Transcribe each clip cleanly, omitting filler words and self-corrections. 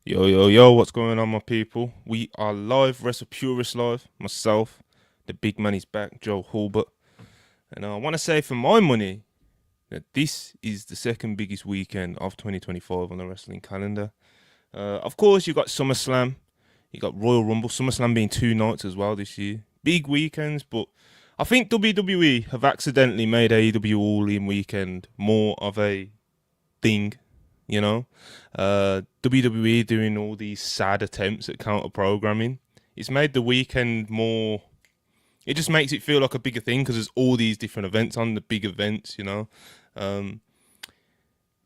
Yo, yo, yo, what's going on, my people? We are live, Wrestle Purist live. Myself, the big man is back, Joe Hulbert. And I want to say for my money that this is the second biggest weekend of 2025 on the wrestling calendar. Of course, you got SummerSlam, you got Royal Rumble, SummerSlam being 2 nights as well this year. Big weekends, but I think WWE have accidentally made AEW All-In Weekend more of a thing. You know, WWE doing all these sad attempts at counter programming. It's made the weekend more. It just makes it feel like a bigger thing because there's all these different events on the big events, you know. But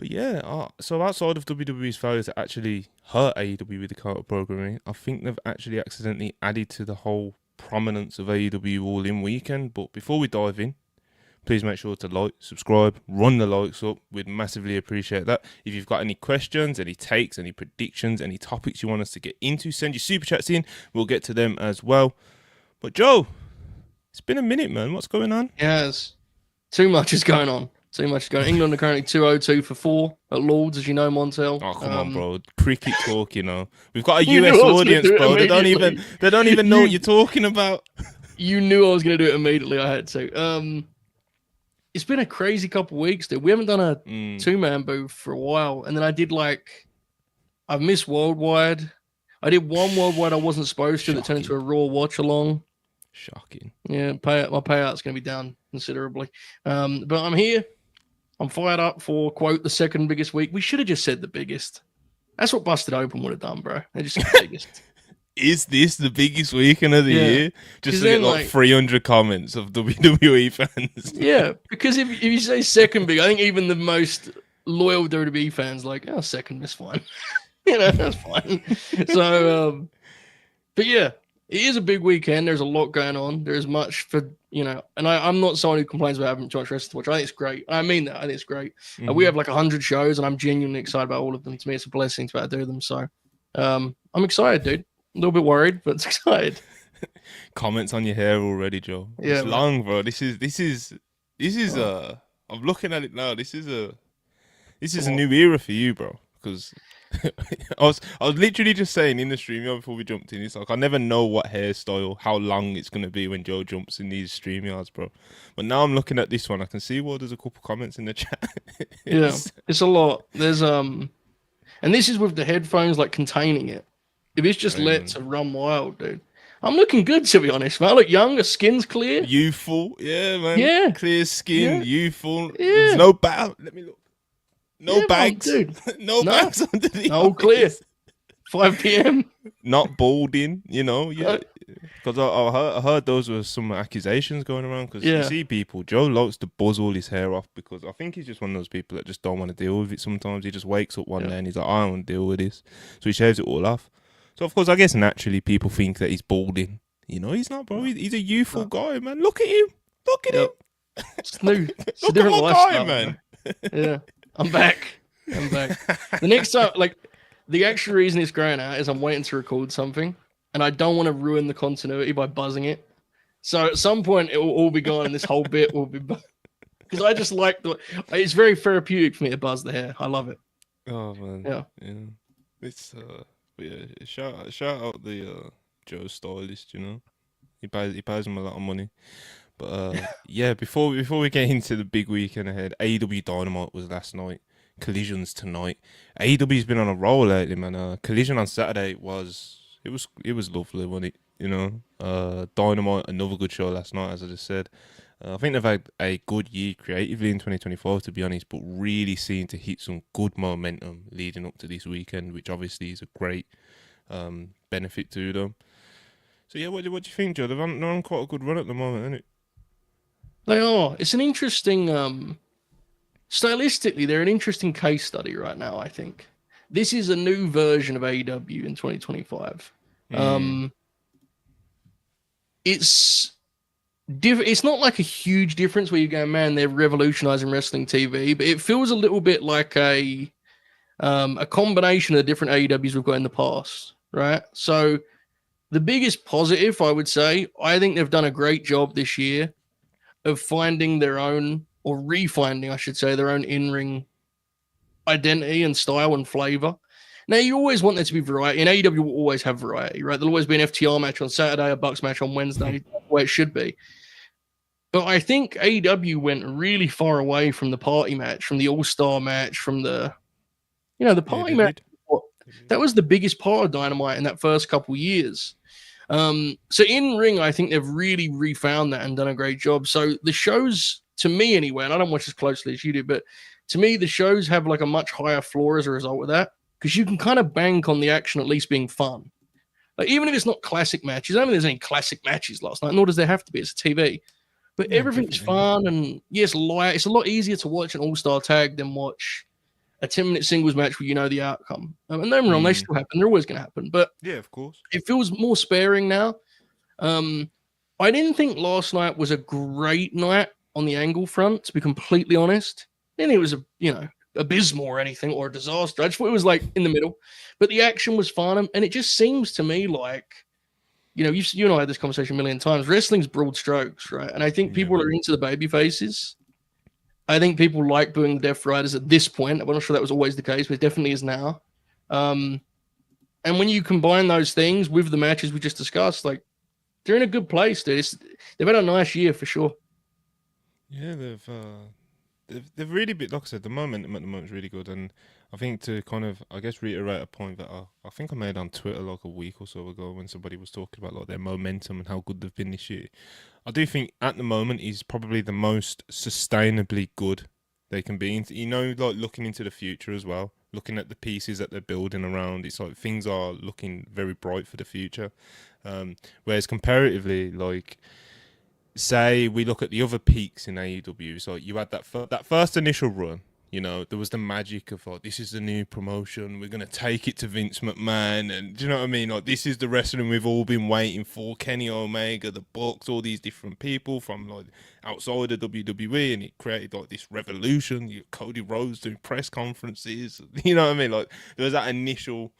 yeah, so outside of WWE's failure to actually hurt AEW with the counter programming, I think they've actually accidentally added to the whole prominence of AEW All In Weekend. But before we dive in, please make sure to like, subscribe, run the likes up. We'd massively appreciate that. If you've got any questions, any takes, any predictions, any topics you want us to get into, send your super chats in. We'll get to them as well. But Joe, it's been a minute, man. What's going on? Yes, too much is going on. Too much is going on. England are currently 2-0-2 for 4 at Lords, as you know, Montel. Oh, come on, bro. Cricket talk, you know. We've got a US audience, bro. They don't even know what you're talking about. You knew I was going to do it immediately. I had to. It's been a crazy couple of weeks, dude. We haven't done a 2-man booth for a while. And then I've missed Worldwide. I did one Worldwide I wasn't supposed to that turned into a Raw watch along. Shocking. Yeah, my payout's going to be down considerably. But I'm here. I'm fired up for, quote, the second biggest week. We should have just said the biggest. That's what Busted Open would have done, bro. They just said the biggest. Is this the biggest weekend of the year? Just to get like 300 comments of WWE fans. Yeah, because if you say second big, I think even the most loyal WWE fans like, oh, second is fine. That's fine. So, but yeah, it is a big weekend. There's a lot going on. There's much for, and I'm not someone who complains about having too much wrestling to watch. I think it's great. I mean that. I think it's great. We have like 100 shows and I'm genuinely excited about all of them. To me, it's a blessing to be able to do them. So I'm excited, dude. A little bit worried, but excited. Comments on your hair already, Joe. Yeah, it's long, bro. This is I'm looking at it now. This is a new era for you, bro. Because I was literally just saying in the stream before we jumped in, it's like I never know what hairstyle, how long it's gonna be when Joe jumps in these stream yards, bro. But now I'm looking at this one, I can see there's a couple comments in the chat. It's a lot. There's and this is with the headphones like containing it. If it's just let to run wild, dude. I'm looking good, to be honest, man. I look young, the skin's clear. Youthful, yeah, man. Yeah. Clear skin, youthful. Yeah. There's no bag. Let me look. No bags. Dude. No bags underneath. No clear. 5 p.m. Not balding, yeah. Because I heard those were some accusations going around. Because you see people, Joe likes to buzz all his hair off because I think he's just one of those people that just don't want to deal with it sometimes. He just wakes up one day and he's like, I don't want to deal with this. So he shaves it all off. So, of course, I guess naturally people think that he's balding. He's not, bro. He's a youthful guy, man. Look at him. Look at him. It's new. It's Look a different at my lifestyle, guy, man. Yeah. I'm back. The next time, the actual reason it's growing out is I'm waiting to record something, and I don't want to ruin the continuity by buzzing it. So, at some point, it will all be gone, and this whole bit will be... Because I just like it's very therapeutic for me to buzz the hair. I love it. Oh, man. Yeah. It's... Yeah, shout out the Joe stylist. He pays him a lot of money. But yeah, before we get into the big weekend ahead, AEW Dynamite was last night. Collisions tonight. AEW's been on a roll lately, man. Collision on Saturday was lovely, wasn't it? Dynamite, another good show last night, as I just said. I think they've had a good year creatively in 2024, to be honest, but really seem to hit some good momentum leading up to this weekend, which obviously is a great benefit to them. So yeah, what do you think, Joe? They're on quite a good run at the moment, isn't it? They are. It's an interesting, stylistically, they're an interesting case study right now, I think. This is a new version of AEW in 2025. It's not like a huge difference where you go, man, they're revolutionizing wrestling TV, but it feels a little bit like a combination of the different AEWs we've got in the past, right? So the biggest positive, I would say, I think they've done a great job this year of finding their own, or refinding, I should say, their own in-ring identity and style and flavor. Now, you always want there to be variety, and AEW will always have variety, right? There'll always be an FTR match on Saturday, a Bucks match on Wednesday, the way it should be. But I think AEW went really far away from the party match, from the All-Star match, from the party match. That was the biggest part of Dynamite in that first couple years. So in ring, I think they've really refound that and done a great job. So the shows, to me anyway, and I don't watch as closely as you do, but to me, the shows have like a much higher floor as a result of that, because you can kind of bank on the action at least being fun. Like, even if it's not classic matches, I don't think there's any classic matches last night, nor does there have to be. It's a TV. But everything's fun, and yes, light. It's a lot easier to watch an all-star tag than watch a 10-minute singles match where you know the outcome. And don't wrong, they still happen. They're always going to happen. But yeah, of course, it feels more sparing now. I didn't think last night was a great night on the angle front, to be completely honest. I didn't think it was abysmal or anything, or a disaster. I just thought it was like in the middle. But the action was fun, and it just seems to me like, you and I had this conversation a million times. Wrestling's broad strokes, right? And I think people are into the baby faces. I think people like booing the Death Riders at this point. I'm not sure that was always the case, but it definitely is now. And when you combine those things with the matches we just discussed, like, they're in a good place, dude. They've had a nice year for sure. Yeah, they've really been, like I said, the momentum at the moment is really good. And I think to kind of, I guess, reiterate a point that I think I made on Twitter like a week or so ago when somebody was talking about like their momentum and how good they've been this year. I do think at the moment he's probably the most sustainably good they can be. Like looking into the future as well, looking at the pieces that they're building around, it's like things are looking very bright for the future. Whereas comparatively, like, say we look at the other peaks in AEW, so you had that first initial run. There was the magic of like, this is the new promotion. We're gonna take it to Vince McMahon, and do you know what I mean? Like, this is the wrestling we've all been waiting for. Kenny Omega, the Bucks, all these different people from like outside of WWE, and it created like this revolution. You Cody Rhodes doing press conferences. You know what I mean? Like, there was that initial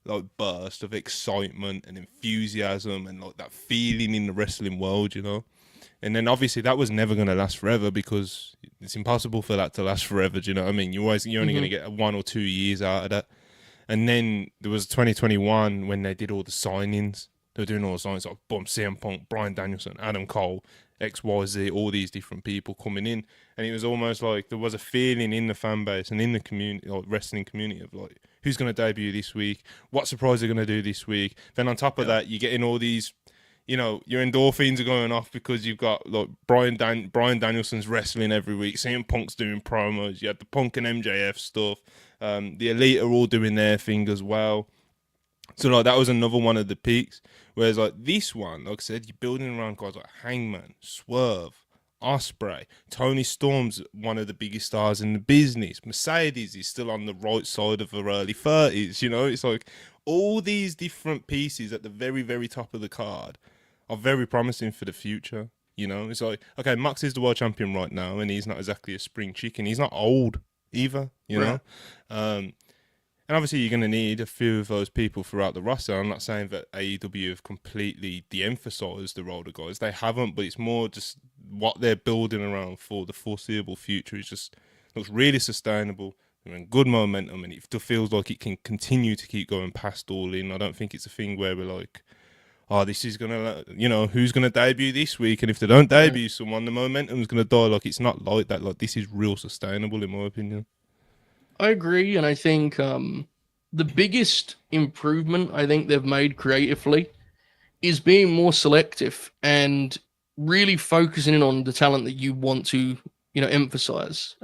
like burst of excitement and enthusiasm, and like that feeling in the wrestling world. And then obviously that was never going to last forever, because it's impossible for that to last forever. Do you know what I mean? You're only going to get 1 or 2 years out of that. And then there was 2021 when they did all the signings. They were doing all the signings like CM Punk, Bryan Danielson, Adam Cole, XYZ, all these different people coming in. And it was almost like there was a feeling in the fan base and in the community, like wrestling community, of like, who's going to debut this week? What surprise are going to do this week? Then on top of that, you're getting all these, your endorphins are going off because you've got like Bryan Danielson's wrestling every week. CM Punk's doing promos. You had the Punk and MJF stuff. The Elite are all doing their thing as well. So like that was another one of the peaks. Whereas like this one, like I said, you're building around guys like Hangman, Swerve, Ospreay. Tony Storm's one of the biggest stars in the business. Mercedes is still on the right side of her early 30s. It's like all these different pieces at the very, very top of the card are very promising for the future. It's like, okay, Mox is the world champion right now, and he's not exactly a spring chicken. He's not old either, know. And obviously you're going to need a few of those people throughout the roster. I'm not saying that AEW have completely de-emphasized the older guys. They haven't, but it's more just what they're building around for the foreseeable future is just looks really sustainable. They're in good momentum, and it feels like it can continue to keep going past All In. I don't think it's a thing where we're like, oh, this is going to, who's going to debut this week? And if they don't debut someone, the momentum's going to die. Like, it's not like that. Like, this is real sustainable, in my opinion. I agree, and I think the biggest improvement I think they've made creatively is being more selective and really focusing in on the talent that you want to, emphasize.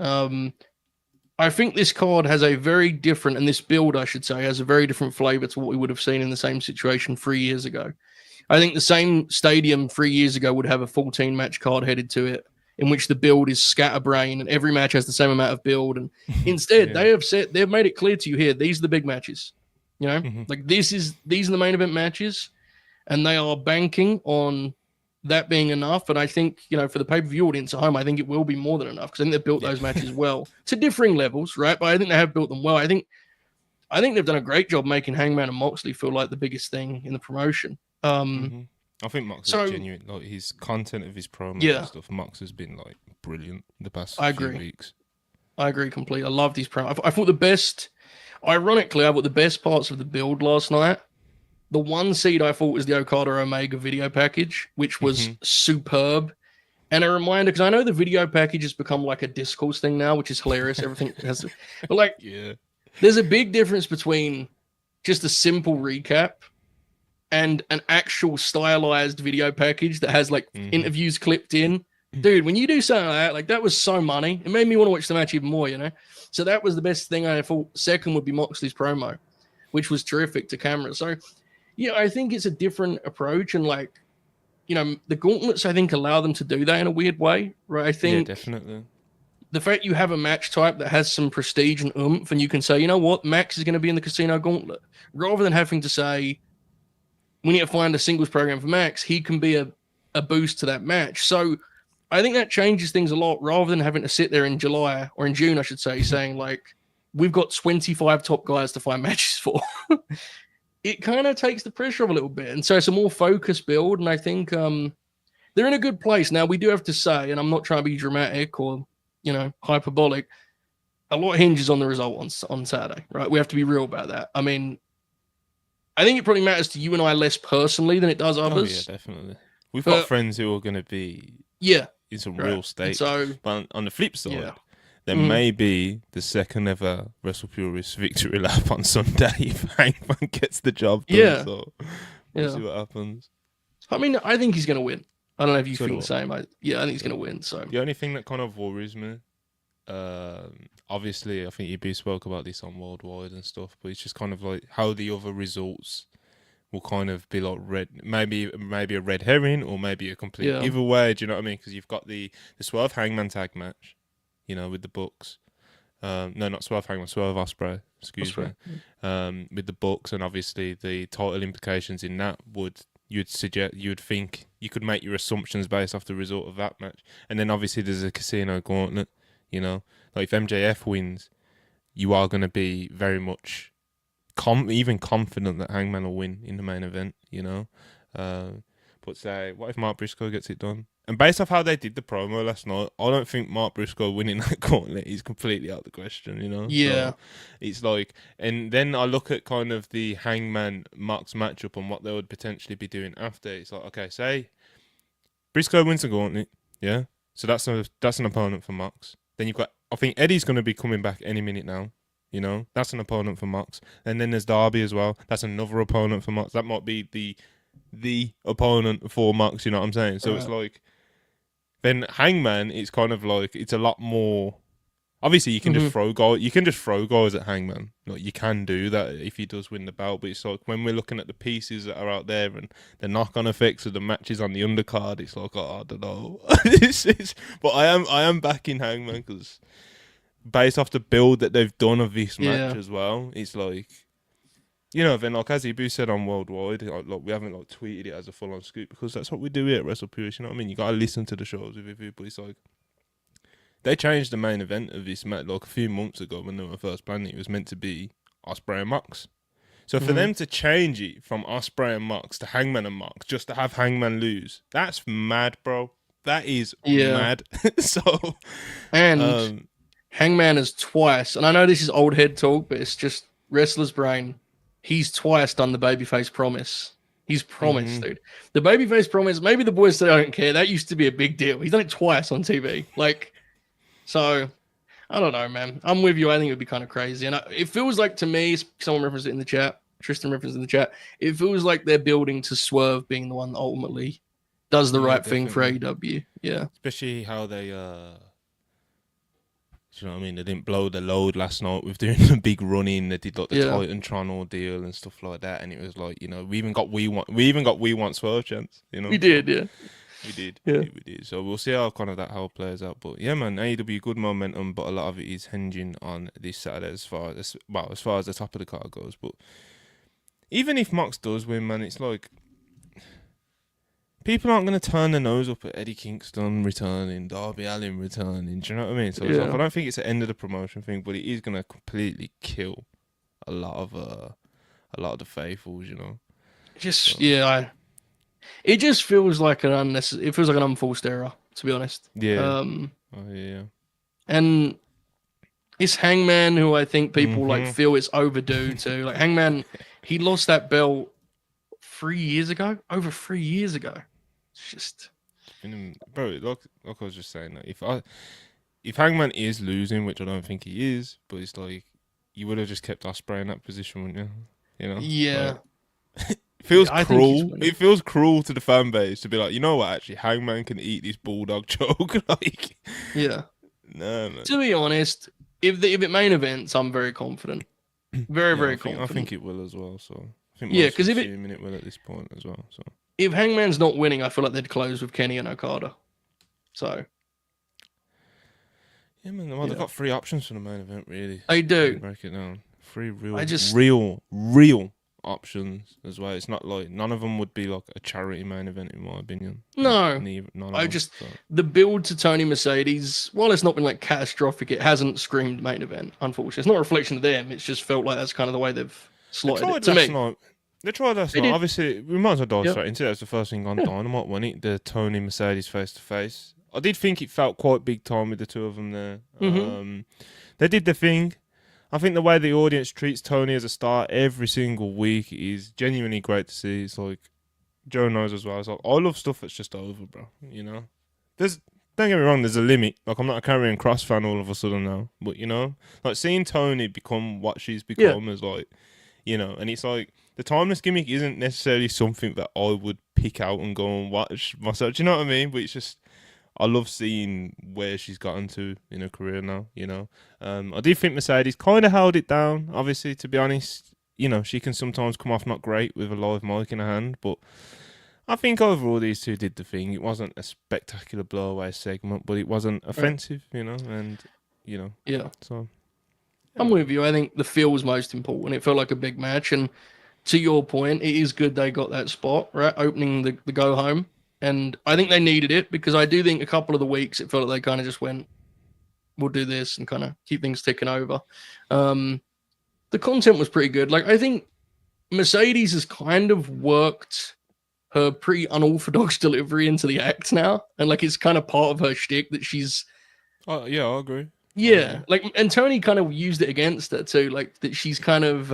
I think this card has a very different, and this build, I should say, has a very different flavor to what we would have seen in the same situation 3 years ago. I think the same stadium 3 years ago would have a 14-match card headed to it, in which the build is scatterbrain and every match has the same amount of build. And instead, they've made it clear to you here, these are the big matches. Like these are the main event matches, and they are banking on that being enough. And I think, for the pay-per-view audience at home, I think it will be more than enough, because I think they've built those matches well to differing levels, right? But I think they have built them well. I think they've done a great job making Hangman and Moxley feel like the biggest thing in the promotion. I think Mox is genuine. Like, his content of his promos and stuff, Mox has been like brilliant the past few weeks. I agree completely. I loved his promo. I thought the best. Ironically, I thought the best parts of the build last night. The one seed I thought was the Okada Omega video package, which was superb. And a reminder, because I know the video package has become like a discourse thing now, which is hilarious. Everything has, but like, there's a big difference between just a simple recap and an actual stylized video package that has like interviews clipped in. Dude, when you do something like that was so money. It made me want to watch the match even more, you know? So that was the best thing. I thought second would be Moxley's promo, which was terrific to camera. So, yeah, I think it's a different approach. And like, you know, the gauntlets, I think, allow them to do that in a weird way, right? I think definitely. The fact you have a match type that has some prestige and oomph, and you can say, you know what, Max is going to be in the casino gauntlet, rather than having to say, we need to find a singles program for Max, he can be a boost to that match. So I think that changes things a lot, rather than having to sit there in July, or in June, I should say, saying, like, we've got 25 top guys to find matches for. It kind of takes the pressure off a little bit. And so it's a more focused build. And I think they're in a good place. Now, we do have to say, and I'm not trying to be dramatic or, you know, hyperbolic, a lot hinges on the result on Saturday, right? We have to be real about that. I mean, I think it probably matters to you and I less personally than it does others. Oh, yeah, definitely. We've got friends who are going to be in some real state. So, but on the flip side, there may be the second ever Wrestle Purist victory lap on Sunday if Hangman gets the job done. Yeah. So we'll see what happens. I mean, I think he's going to win. I don't know if you think the same. I think he's going to win. So the only thing that kind of worries me, obviously, I think you spoke about this on Worldwide and stuff, but it's just kind of like how the other results will kind of be like maybe a red herring or maybe a complete giveaway. Do you know what I mean? Because you've got the Swerve Hangman tag match, you know, with the Bucks. No, not Swerve Hangman, Swerve Ospreay. Excuse me. With the Bucks, and obviously the title implications in that you'd think you could make your assumptions based off the result of that match. And then obviously there's a casino gauntlet, you know. Like if MJF wins, you are going to be very much even confident that Hangman will win in the main event, you know. But say, what if Mark Briscoe gets it done? And based off how they did the promo last night, I don't think Mark Briscoe winning that gauntlet is completely out of the question, you know? Yeah. So it's like, and then I look at kind of the Hangman Mox matchup and what they would potentially be doing after. It's like, okay, say Briscoe wins the gauntlet, yeah? So that's an opponent for Mox. Then you've got, I think Eddie's going to be coming back any minute now, you know? That's an opponent for Mox. And then there's Darby as well. That's another opponent for Mox. That might be the opponent for Mox, you know what I'm saying? So it's like, then Hangman, it's kind of like, it's a lot more. Obviously, you can just throw guys. You can just throw guys at Hangman. Like you can do that if he does win the belt. But it's like when we're looking at the pieces that are out there and the knock-on effects of the matches on the undercard, it's like, oh, I don't know. But I am backing Hangman because based off the build that they've done of this match as well, it's like, you know, then like as Ibu said on Worldwide, like we haven't like tweeted it as a full-on scoop because that's what we do here at Wrestle Purists, you know what I mean? You gotta listen to the shows with Ibu, but it's like they changed the main event of this match like a few months ago when they were first planning. It was meant to be Ospreay and Mox. So for them to change it from Ospreay and Mox to Hangman and Mox just to have Hangman lose, that's mad, bro. That is mad. So and Hangman is twice, and I know this is old head talk, but it's just wrestler's brain. He's twice done the babyface promise. He's promised, dude. The babyface promise, maybe the boys say I don't care. That used to be a big deal. He's done it twice on TV. Like, so, I don't know, man. I'm with you. I think it would be kind of crazy. And it feels like to me, someone referenced it in the chat, Tristan referenced it in the chat, it feels like they're building to Swerve being the one that ultimately does the right thing for AEW. Yeah. Especially how they, you know what I mean? They didn't blow the load last night with doing the big run-in. They did like the Titantron ordeal and stuff like that, and it was like, you know, we even got we want Swerve chance. You know, we did, we did. So we'll see how kind of that whole plays out. But yeah, man, AEW good momentum, but a lot of it is hinging on this Saturday as far as the top of the card goes. But even if Mox does win, man, it's like people aren't going to turn their nose up at Eddie Kingston returning, Darby Allin returning. Do you know what I mean? So it's like, I don't think it's the end of the promotion thing, but it is going to completely kill a lot of the faithfuls. You know, it just feels like an unnecessary. It feels like an unforced error, to be honest. Yeah. And It's Hangman, who I think people like feel it's overdue to. Like Hangman, he lost that belt 3 years ago, over 3 years ago. It's just, bro. Like I was just saying, like, if Hangman is losing, which I don't think he is, but it's like you would have just kept Ospreay in that position, wouldn't you? You know, yeah. Like, it feels I think he's cruel. winning. It feels cruel to the fan base to be like, you know what? Actually, Hangman can eat this bulldog choke. Like, Yeah. no, man. To be honest, if it main events, I'm very confident. Very confident. I think it will as well. So I think Yeah, because if it will at this point as well. So if Hangman's not winning, I feel like they'd close with Kenny and Okada. So yeah, man. Well, they've got 3 options for the main event, really. they do. Break it down. 3 real options as well. It's not like none of them would be like a charity main event, in my opinion. No, None of I them, just so. the build to Tony Mercedes. While it's not been like catastrophic, it hasn't screamed main event. Unfortunately, it's not a reflection of them. It's just felt like that's kind of the way they've slotted it to me. They tried last They night. did. Obviously, we might as well dive Yep. straight into it. That's the first thing on Yeah. Dynamite, wasn't it? The Tony Mercedes face to face. I did think it felt quite big time with the two of them there. Mhm. They did the thing. I think the way the audience treats Tony as a star every single week is genuinely great to see. It's like Joe knows as well. It's like I love stuff that's just over, bro. You know, don't get me wrong. There's a limit. Like I'm not a Karrion Kross fan all of a sudden now, but you know, like seeing Tony become what she's become is like, you know, and it's like the timeless gimmick isn't necessarily something that I would pick out and go and watch myself. Do you know what I mean? But it's just I love seeing where she's gotten to in her career now, you know. I do think Mercedes kind of held it down, obviously, to be honest. You know, she can sometimes come off not great with a live mic in her hand, but I think overall these two did the thing. It wasn't a spectacular blowaway segment, but it wasn't offensive, you know, and, you know. Yeah. So I'm with you. I think the feel was most important. It felt like a big match. And to your point, it is good they got that spot, right? Opening the go home. And I think they needed it because I do think a couple of the weeks it felt like they kind of just went, we'll do this and kind of keep things ticking over. The content was pretty good. Like, I think Mercedes has kind of worked her pretty unorthodox delivery into the act now. And like, it's kind of part of her shtick that she's. oh, yeah, I agree. Yeah, like, and Tony kind of used it against her too, like that she's kind of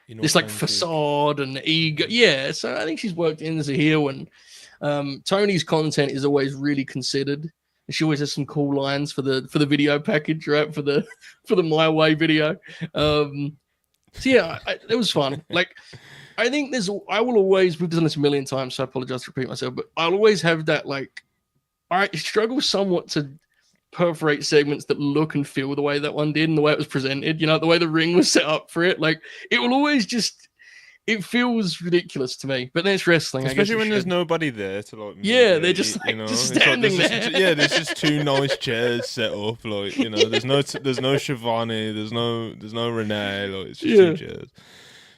this like facade and ego. Yeah, so I think she's worked in as a heel, and Tony's content is always really considered. She always has some cool lines for the video package, right? For the My Way video. So yeah, it was fun. Like, I think I will always, we've done this a million times, so I apologize to repeat myself, but I'll always have that, like, I struggle somewhat to perforate segments that look and feel the way that one did and the way it was presented, you know, the way the ring was set up for it. Like, it will always just, it feels ridiculous to me, but then it's wrestling. Especially I guess when there's nobody there to like. Yeah, they're just like, you know? Just standing there. Yeah, there's just 2 nice chairs set up. Like, you know, there's no Shivani, there's no Renee. Like, it's just 2 chairs.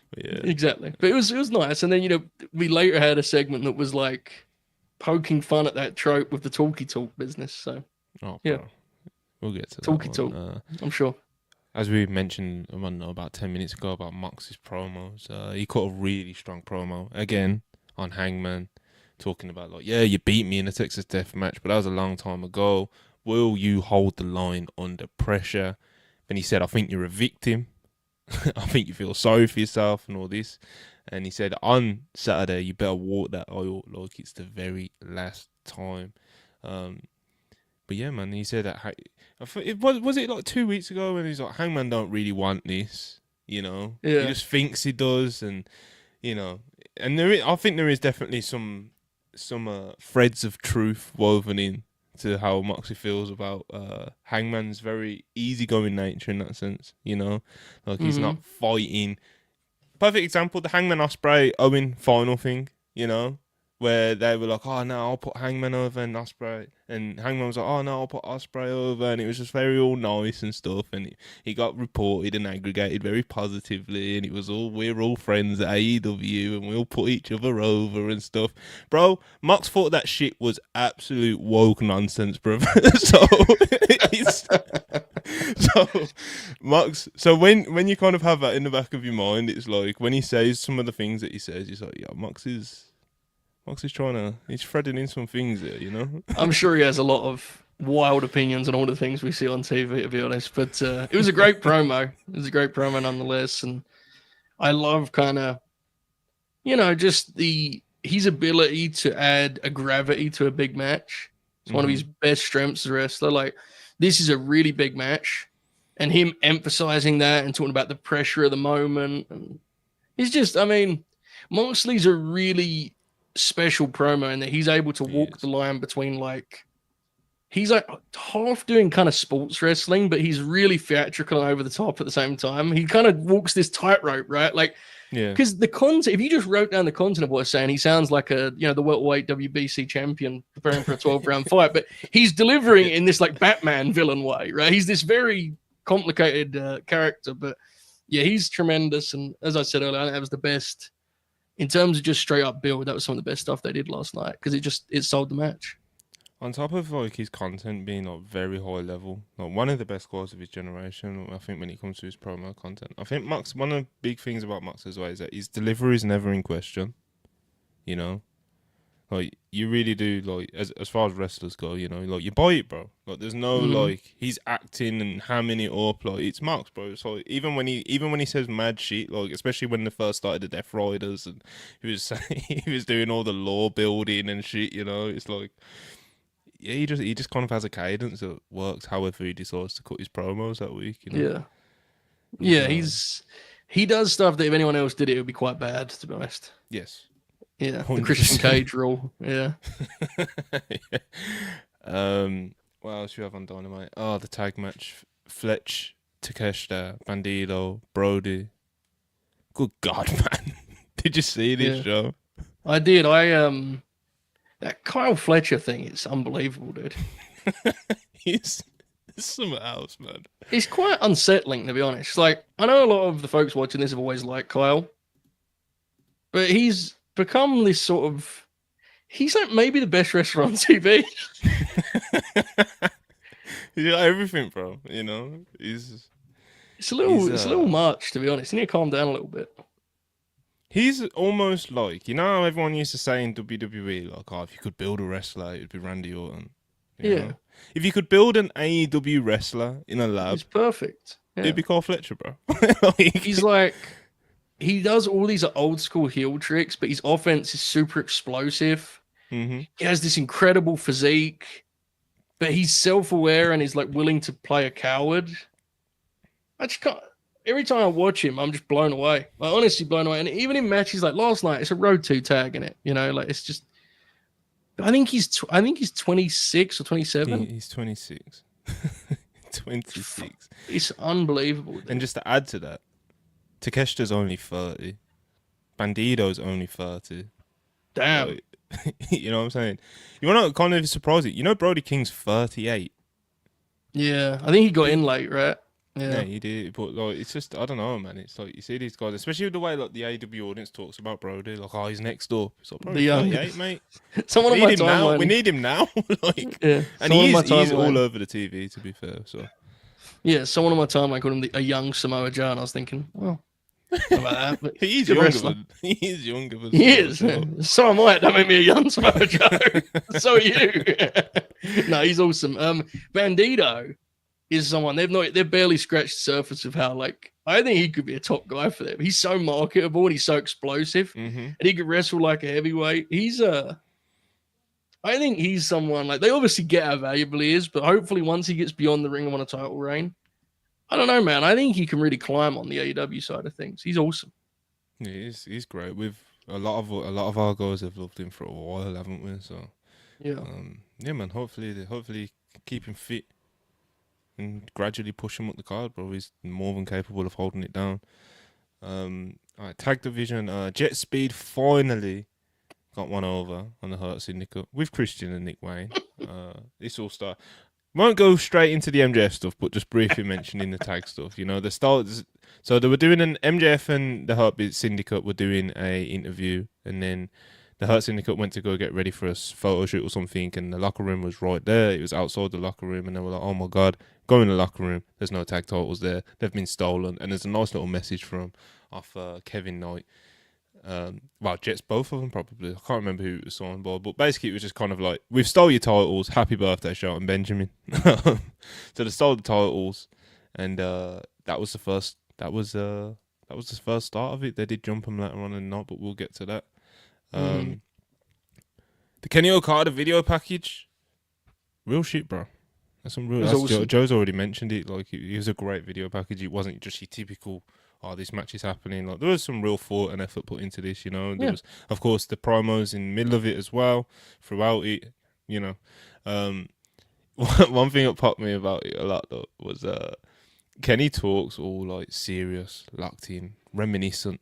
But yeah, exactly. But it was nice. And then, you know, we later had a segment that was like poking fun at that trope with the talkie talk business. So yeah, we'll get to talkie that talk. I'm sure. As we mentioned, I don't know, about 10 minutes ago about Mox's promos, he cut a really strong promo again on Hangman, talking about like, yeah, you beat me in a Texas Death Match, but that was a long time ago. Will you hold the line under pressure? Then he said, I think you're a victim. I think you feel sorry for yourself and all this. And he said, on Saturday, you better walk that aisle like it's the very last time. But yeah, man, he said that. Was it like 2 weeks ago when he's like, Hangman don't really want this, you know? Yeah. He just thinks he does, and you know, and I think there is definitely some threads of truth woven in to how Moxley feels about Hangman's very easygoing nature in that sense, you know? Like, he's not fighting. Perfect example, the Hangman Ospreay Owen final thing, you know? Where they were like, oh, no, I'll put Hangman over and Ospreay. And Hangman was like, oh, no, I'll put Ospreay over. And it was just very all nice and stuff. And he got reported and aggregated very positively. And it was all, we're all friends at AEW and we'll put each other over and stuff. Bro, Mox thought that shit was absolute woke nonsense, bro. So when you kind of have that in the back of your mind, it's like when he says some of the things that he says, it's like, yeah, Mox is he's threading in some things here, you know? I'm sure he has a lot of wild opinions on all the things we see on TV, to be honest. But it was a great promo. It was a great promo nonetheless, and I love kind of, just his ability to add a gravity to a big match. It's one of his best strengths as a wrestler. Like, this is a really big match, and him emphasizing that and talking about the pressure of the moment. And he's just, Moxley's a really special promo in that he's able to walk the line between, like, he's like half doing kind of sports wrestling, but he's really theatrical and over the top at the same time. He kind of walks this tightrope, right? Like, because the content, if you just wrote down the content of what he's saying, he sounds like the welterweight WBC champion preparing for a 12-round fight, but he's delivering in this like Batman villain way, right? He's this very complicated character, but yeah, he's tremendous. And as I said earlier, I think that was the best in terms of just straight up build. That was some of the best stuff they did last night because it sold the match. On top of like his content being like very high level, like one of the best guys of his generation, I think when it comes to his promo content, I think Max, one of the big things about Max as well is that his delivery is never in question. Like you really do, like as far as wrestlers go, like you buy it, bro. Like there's no like he's acting and hamming it up, like it's Max, bro. So even when he says mad shit, like especially when they first started the Death Riders and he was he was doing all the lore building and shit, it's like. Yeah, he just kind of has a cadence that works however he decides to cut his promos that week. Yeah, he does stuff that if anyone else did it would be quite bad, to be honest. Yes. Yeah, 100%. the Christian Cage rule. Yeah. What else do you have on Dynamite? Oh, the tag match: Fletch, Takeshita, Bandido, Brody. Good God, man! Did you see this show? I did. That Kyle Fletcher thing is unbelievable, dude. He's something else, man. It's quite unsettling, to be honest. Like, I know a lot of the folks watching this have always liked Kyle, but he's become this sort of... He's like maybe the best wrestler on TV. He's got everything, bro. It's a little much, to be honest. You need to calm down a little bit. He's almost like, how everyone used to say in WWE, like, if you could build a wrestler, it would be Randy Orton. You know? If you could build an AEW wrestler in a lab, it's perfect. Yeah. It'd be Kyle Fletcher, bro. He's like, he does all these old school heel tricks, but his offense is super explosive. Mm-hmm. He has this incredible physique, but he's self-aware and he's like willing to play a coward. I just can't. Every time I watch him, I'm just blown away. Like, honestly blown away. And even in matches like last night, it's a Road 2 tag in it. Like it's just. I think he's 26 or 27. He's 26. 26. It's unbelievable. Dude. And just to add to that, Takeshita's only 30. Bandido's only 30. Damn. Like, you know what I'm saying? You want to kind of surprise it. Brody King's 38. Yeah, I think he got in late, right? Yeah, he did, but like it's just I don't know, man. It's like you see these guys, especially with the way like the AEW audience talks about Brody, like he's next up. It's like bro, he's 38, mate. Someone on my timeline. We need him now. Like, yeah, and he's all over the TV. To be fair, so yeah, someone on my timeline called him a young Samoa Joe, and I was thinking, well, about that. But he's younger. He is younger. He is. So am I. That made me a young Samoa Joe. So are you. No, he's awesome. Bandido is someone they've barely scratched the surface of how, like, I think he could be a top guy for them. He's so marketable and he's so explosive, and he could wrestle like a heavyweight. I think he's someone, like, they obviously get how valuable he is, but hopefully once he gets beyond the ring and on a title reign, I don't know, man. I think he can really climb on the AEW side of things. He's awesome. Yeah, he's great. With a lot of our guys have loved him for a while, haven't we? So yeah, man. Hopefully keep him fit and gradually push him up the card, bro. He's more than capable of holding it down. All right, tag division. Jet Speed finally got one over on the Hurt Syndicate with Christian and Nick Wayne. This all start. Won't go straight into the MJF stuff, but just briefly mentioning the tag stuff. The start. So they were doing an MJF and the Hurt Syndicate were doing a interview, and then the Hurt Syndicate went to go get ready for a photo shoot or something, and the locker room was right there. It was outside the locker room, and they were like, "Oh my god, go in the locker room. There's no tag titles there. They've been stolen." And there's a nice little message from Kevin Knight. Well, Jets, both of them probably. I can't remember who it was signed by, but basically it was just kind of like, we've stole your titles, happy birthday, Shelton Benjamin. So they stole the titles, and that was the first. That was the first start of it. They did jump them later on in the night, but we'll get to that. The Kenny Okada video package, real shit, bro. That's some real. Awesome. Joe's already mentioned it. Like, it was a great video package. It wasn't just your typical, oh, this match is happening. Like, there was some real thought and effort put into this, you know. There was, of course, the promos in the middle of it as well, throughout it, you know. One thing that popped me about it a lot, though, was Kenny talks all, like, serious, locked in, reminiscent,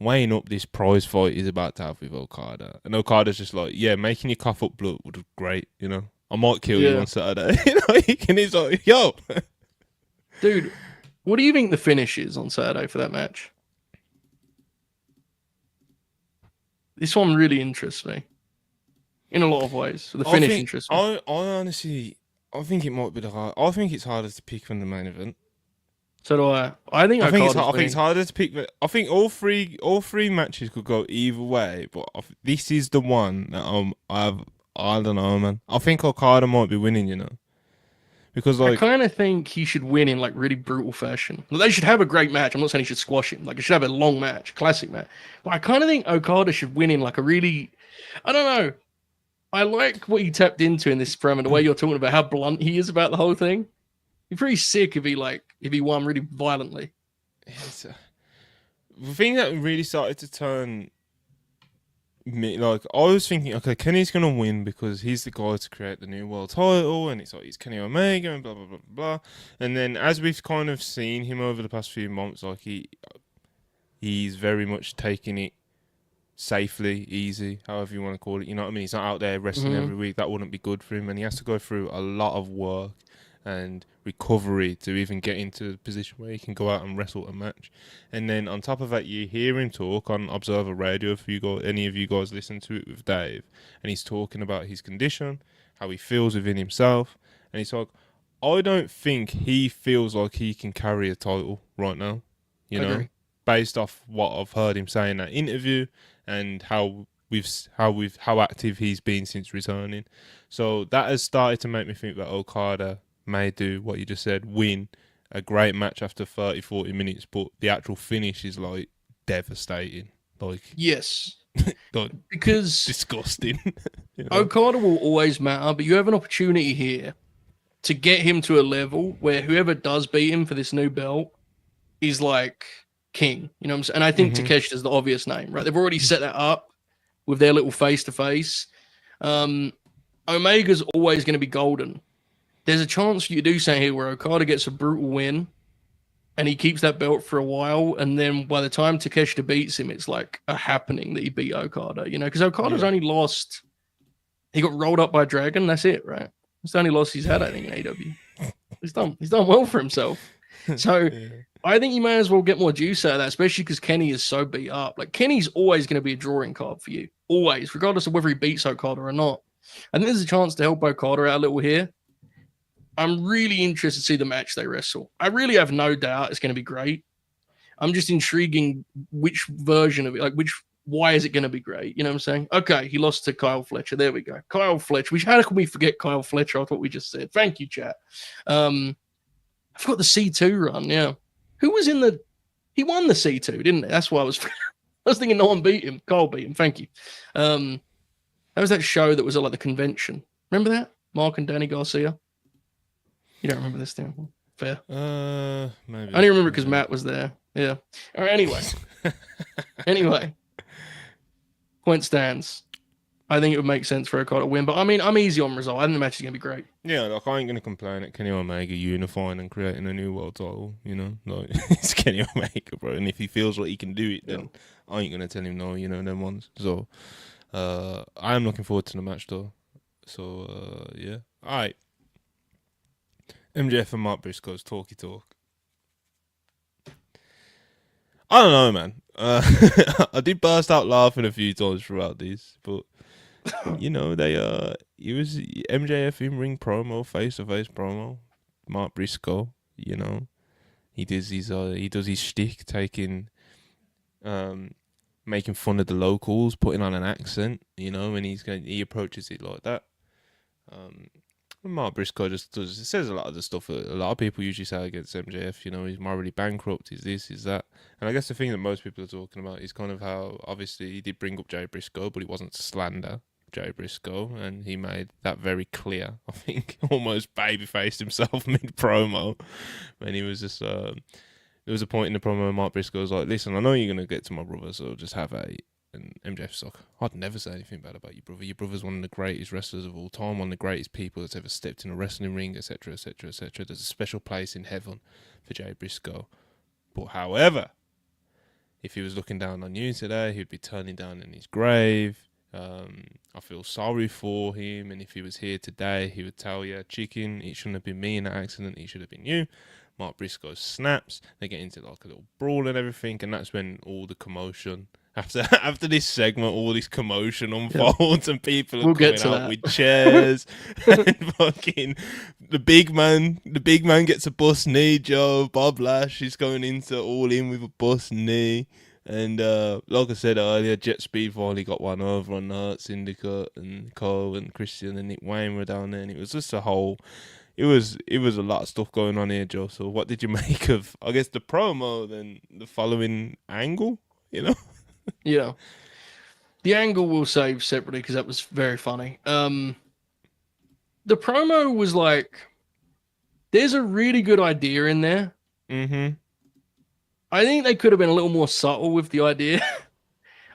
weighing up this prize fight he's about to have with Okada. And Okada's just like, yeah, making you cough up blood would be great, you know. I might kill you on Saturday. You know, and he's like, yo. Dude, what do you think the finish is on Saturday for that match? This one really interests me. In a lot of ways. The finish interests me. I honestly, I think it might be I think it's harder to pick than the main event. So do I. I think it's harder to pick. I think all three matches could go either way, but this is the one that I don't know, man. I think Okada might be winning, you know. Because, like, I kind of think he should win in, like, really brutal fashion. Like, they should have a great match. I'm not saying he should squash him. Like, it should have a long match, classic match. But I kind of think Okada should win in, like, a really, I don't know. I like what he tapped into in this promo, the way you're talking about how blunt he is about the whole thing. He'd be pretty sick if he won really violently. The thing that really started to turn me, like, I was thinking, okay, Kenny's gonna win because he's the guy to create the new world title, and it's like he's Kenny Omega and blah blah blah blah. And then as we've kind of seen him over the past few months, like he's very much taking it safely, easy, however you want to call it. You know what I mean? He's not out there wrestling every week. That wouldn't be good for him, and he has to go through a lot of work and recovery to even get into the position where he can go out and wrestle a match. And then on top of that, you hear him talk on Observer Radio, if any of you guys listen to it with Dave, and he's talking about his condition, how he feels within himself, and he's like, I don't think he feels like he can carry a title right now, you know, based off what I've heard him say in that interview and how active he's been since returning. So that has started to make me think that Okada may do what you just said, win a great match after 30-40 minutes, but the actual finish is, like, devastating. Like, yes. like, because disgusting. You know? Okada will always matter, but you have an opportunity here to get him to a level where whoever does beat him for this new belt is, like, king. You know what I'm saying? And I think Takeshita's the obvious name, right? They've already set that up with their little face-to-face. Omega's always going to be golden. There's a chance you do something here where Okada gets a brutal win and he keeps that belt for a while, and then by the time Takeshita beats him, it's like a happening that he beat Okada, you know, because Okada's only lost, he got rolled up by a dragon, that's it, right? It's the only loss he's had, I think, in AEW. He's done well for himself. So I think you may as well get more juice out of that, especially because Kenny is so beat up. Like, Kenny's always going to be a drawing card for you, always, regardless of whether he beats Okada or not. I think there's a chance to help Okada out a little here. I'm really interested to see the match they wrestle. I really have no doubt it's going to be great. I'm just intriguing which version of it, like why is it going to be great? You know what I'm saying? Okay, he lost to Kyle Fletcher. There we go. Kyle Fletcher. How can we forget Kyle Fletcher? I thought we just said. Thank you, chat. I forgot the C2 run, yeah. Who was in the... He won the C2, didn't he? That's why I was thinking no one beat him. Kyle beat him. Thank you. That was that show that was like the convention. Remember that? Mark and Danny Garcia? You don't remember this thing? Fair. Maybe. I only remember because Matt was there. Yeah. All right, anyway. Point stands. I think it would make sense for Okada to win, but I mean, I'm easy on result. I think the match is going to be great. Yeah, like, I ain't going to complain at Kenny Omega unifying and creating a new world title, you know? Like, it's Kenny Omega, bro, and if he feels like he can do it, then I ain't going to tell him no, you know, them ones. So, I am looking forward to the match, though. So, yeah. All right. MJF and Mark Briscoe's talky talk. I don't know, man. I did burst out laughing a few times throughout this, but you know, it was MJF in ring promo, face to face promo. Mark Briscoe, you know, he does his shtick, taking making fun of the locals, putting on an accent, you know, and he approaches it like that. Mark Briscoe just says a lot of the stuff that a lot of people usually say against MJF. You know, he's morally bankrupt. He's this, he's that. And I guess the thing that most people are talking about is kind of how obviously he did bring up Jay Briscoe, but it wasn't to slander Jay Briscoe, and he made that very clear. I think almost babyfaced himself mid promo when he was just. There was a point in the promo where Mark Briscoe was like, "Listen, I know you're gonna get to my brother, so just have a." And MJF's like, I'd never say anything bad about your brother. Your brother's one of the greatest wrestlers of all time, one of the greatest people that's ever stepped in a wrestling ring, etc., etc., etc. There's a special place in heaven for Jay Briscoe. But however, if he was looking down on you today, he'd be turning down in his grave. I feel sorry for him, and if he was here today, he would tell you, chicken, it shouldn't have been me in that accident, it should have been you. Mark Briscoe snaps, they get into like a little brawl and everything, and that's when all the commotion after this segment, all this commotion unfolds, and people are coming out with chairs, and fucking the big man gets a bust knee. Joe Bob Lash is going into All In with a bust knee, and like I said earlier, Jet Speed finally got one over on the Hurt Syndicate, and Cole and Christian and Nick Wayne were down there, and it was just a whole. It was a lot of stuff going on here, Joe. So what did you make of, I guess, the promo, then the following angle, you know? Yeah. The angle we'll save separately because that was very funny. The promo was like, there's a really good idea in there. Mm-hmm. I think they could have been a little more subtle with the idea.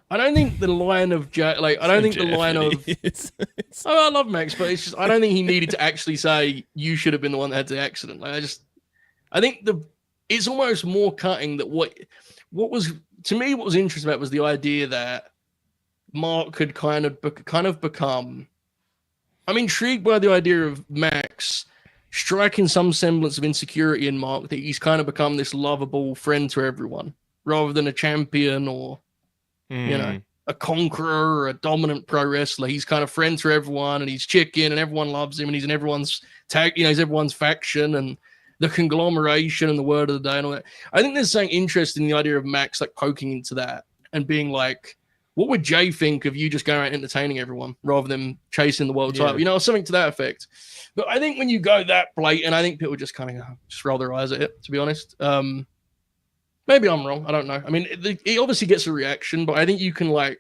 I don't think the line of I don't think the line of I love Max, but it's just I don't think he needed to actually say you should have been the one that had the accident. Like I think it's almost more cutting that what was to me what was interesting about was the idea that Mark could kind of become. I'm intrigued by the idea of Max striking some semblance of insecurity in Mark, that he's kind of become this lovable friend to everyone rather than a champion or you know, a conqueror or a dominant pro wrestler. He's kind of friend to everyone, and he's chicken, and everyone loves him, and he's in everyone's tag, he's everyone's faction, and the conglomeration and the word of the day and all that. I think there's something interesting in the idea of Max like poking into that and being like, what would Jay think of you just going around entertaining everyone rather than chasing the world title? You know, something to that effect. But I think when you go that blatant, I think people just kind of just roll their eyes at it, to be honest. Maybe I'm wrong. I don't know. I mean, he obviously gets a reaction, but I think you can I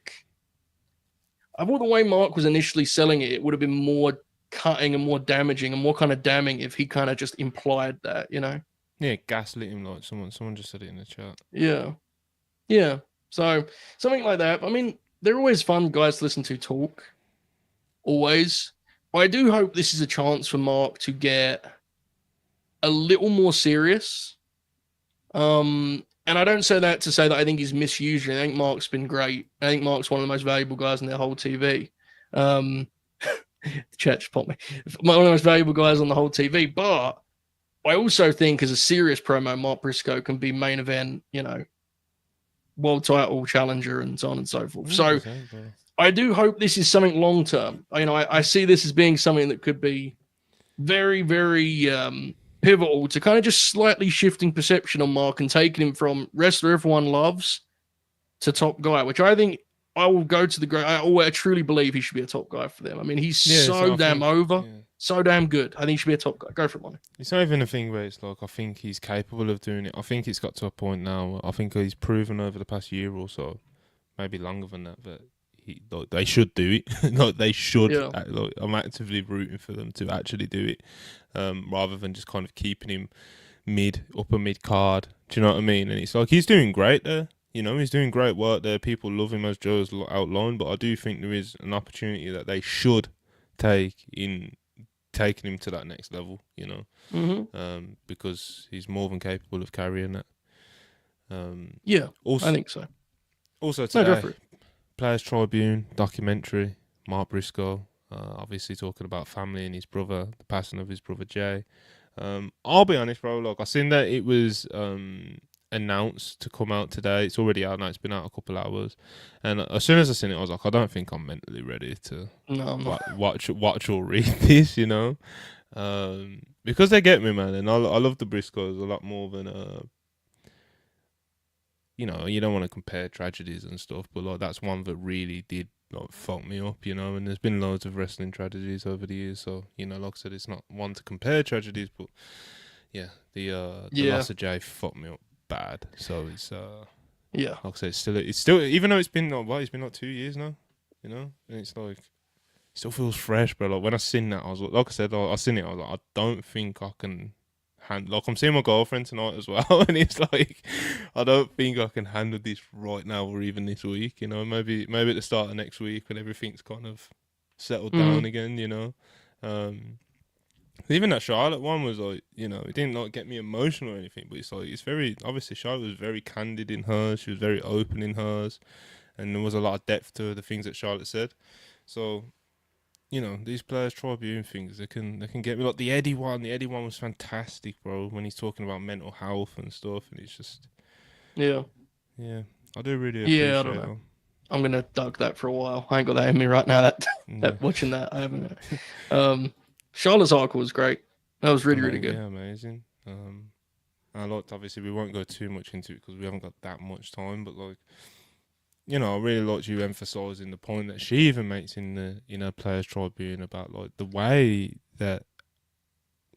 thought the way Mark was initially selling it, it would have been more cutting and more damaging and more kind of damning if he kind of just implied that, you know? Yeah, gaslit him like someone just said it in the chat. Yeah. Yeah. So something like that. I mean, they're always fun guys to listen to talk. Always. But I do hope this is a chance for Mark to get a little more serious. And I don't say that to say that I think he's misused. I think Mark's been great. I think Mark's one of the most valuable guys in their whole TV. The chat just popped me. One of the most valuable guys on the whole TV. But I also think as a serious promo, Mark Briscoe can be main event, you know, world title challenger and so on and so forth. So I do hope this is something long term. You know, I see this as being something that could be very, very pivotal to kind of just slightly shifting perception on Mark and taking him from wrestler everyone loves to top guy, which I think I will go to the great. I truly believe he should be a top guy for them. I mean, he's so damn over, so damn good. I think he should be a top guy. Go for it, Monty. It's not even a thing where it's like, I think he's capable of doing it. I think it's got to a point now. I think he's proven over the past year or so, maybe longer than that, that they should do it. Like they should. Yeah. I'm actively rooting for them to actually do it, rather than just kind of keeping him upper mid card. Do you know what I mean? And it's like he's doing great there. You know, he's doing great work there. People love him, as Joe's outlined. But I do think there is an opportunity that they should take in taking him to that next level. You know, because he's more than capable of carrying that. Yeah, also, I think so. Also today, Players Tribune documentary, Mark Briscoe, obviously talking about family and his brother, the passing of his brother Jay. I'll be honest, bro. Look, I seen that it was announced to come out today. It's already out now. It's been out a couple hours, and as soon as I seen it, I was like, I don't think I'm mentally ready to watch or read this. You know, because they get me, man, and I love the Briscoes a lot more than you know, you don't want to compare tragedies and stuff, but like that's one that really did like fuck me up, you know. And there's been loads of wrestling tragedies over the years, so you know, like I said, it's not one to compare tragedies, but yeah, the loss of Jay fucked me up bad. So it's Yeah. like I said, it's still even though it's been like what, it's been like 2 years now, you know, and it's like it still feels fresh, bro. Like when I seen that, I was like I said, I seen it, I was like, I don't think I can like I'm seeing my girlfriend tonight as well, and it's like I don't think I can handle this right now or even this week, you know. Maybe at the start of next week when everything's kind of settled down again, you know. Even that Charlotte one was like, you know, it didn't like get me emotional or anything, but it's like it's very obviously Charlotte was very candid in hers, she was very open in hers, and there was a lot of depth to the things that Charlotte said. So, you know, these players tribune things, they can get me. Like the Eddie one was fantastic, bro, when he's talking about mental health and stuff, and it's just Yeah. I do really appreciate I don't know. I'm gonna dug that for a while. I ain't got that in me right now. That watching that, I haven't. Charlotte's article was great. That was really good. Yeah, amazing. I liked, obviously we won't go too much into it because we haven't got that much time, but like, you know, I really liked you emphasising the point that she even makes in the, you know, Players Tribune about like the way that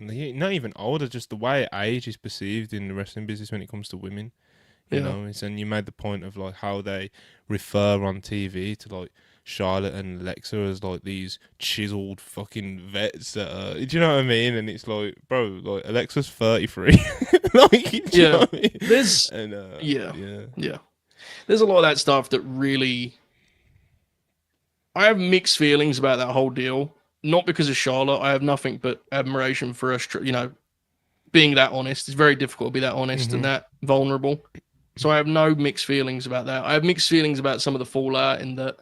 not even older, just the way age is perceived in the wrestling business when it comes to women. You know, and you made the point of like how they refer on TV to like Charlotte and Alexa as like these chiseled fucking vets that are, do you know what I mean? And it's like, bro, like Alexa's 33. Like, do you know what I mean? There's and, yeah. There's a lot of that stuff that really, I have mixed feelings about that whole deal. Not because of Charlotte. I have nothing but admiration for us, you know, being that honest. It's very difficult to be that honest and that vulnerable. So I have no mixed feelings about that. I have mixed feelings about some of the fallout in that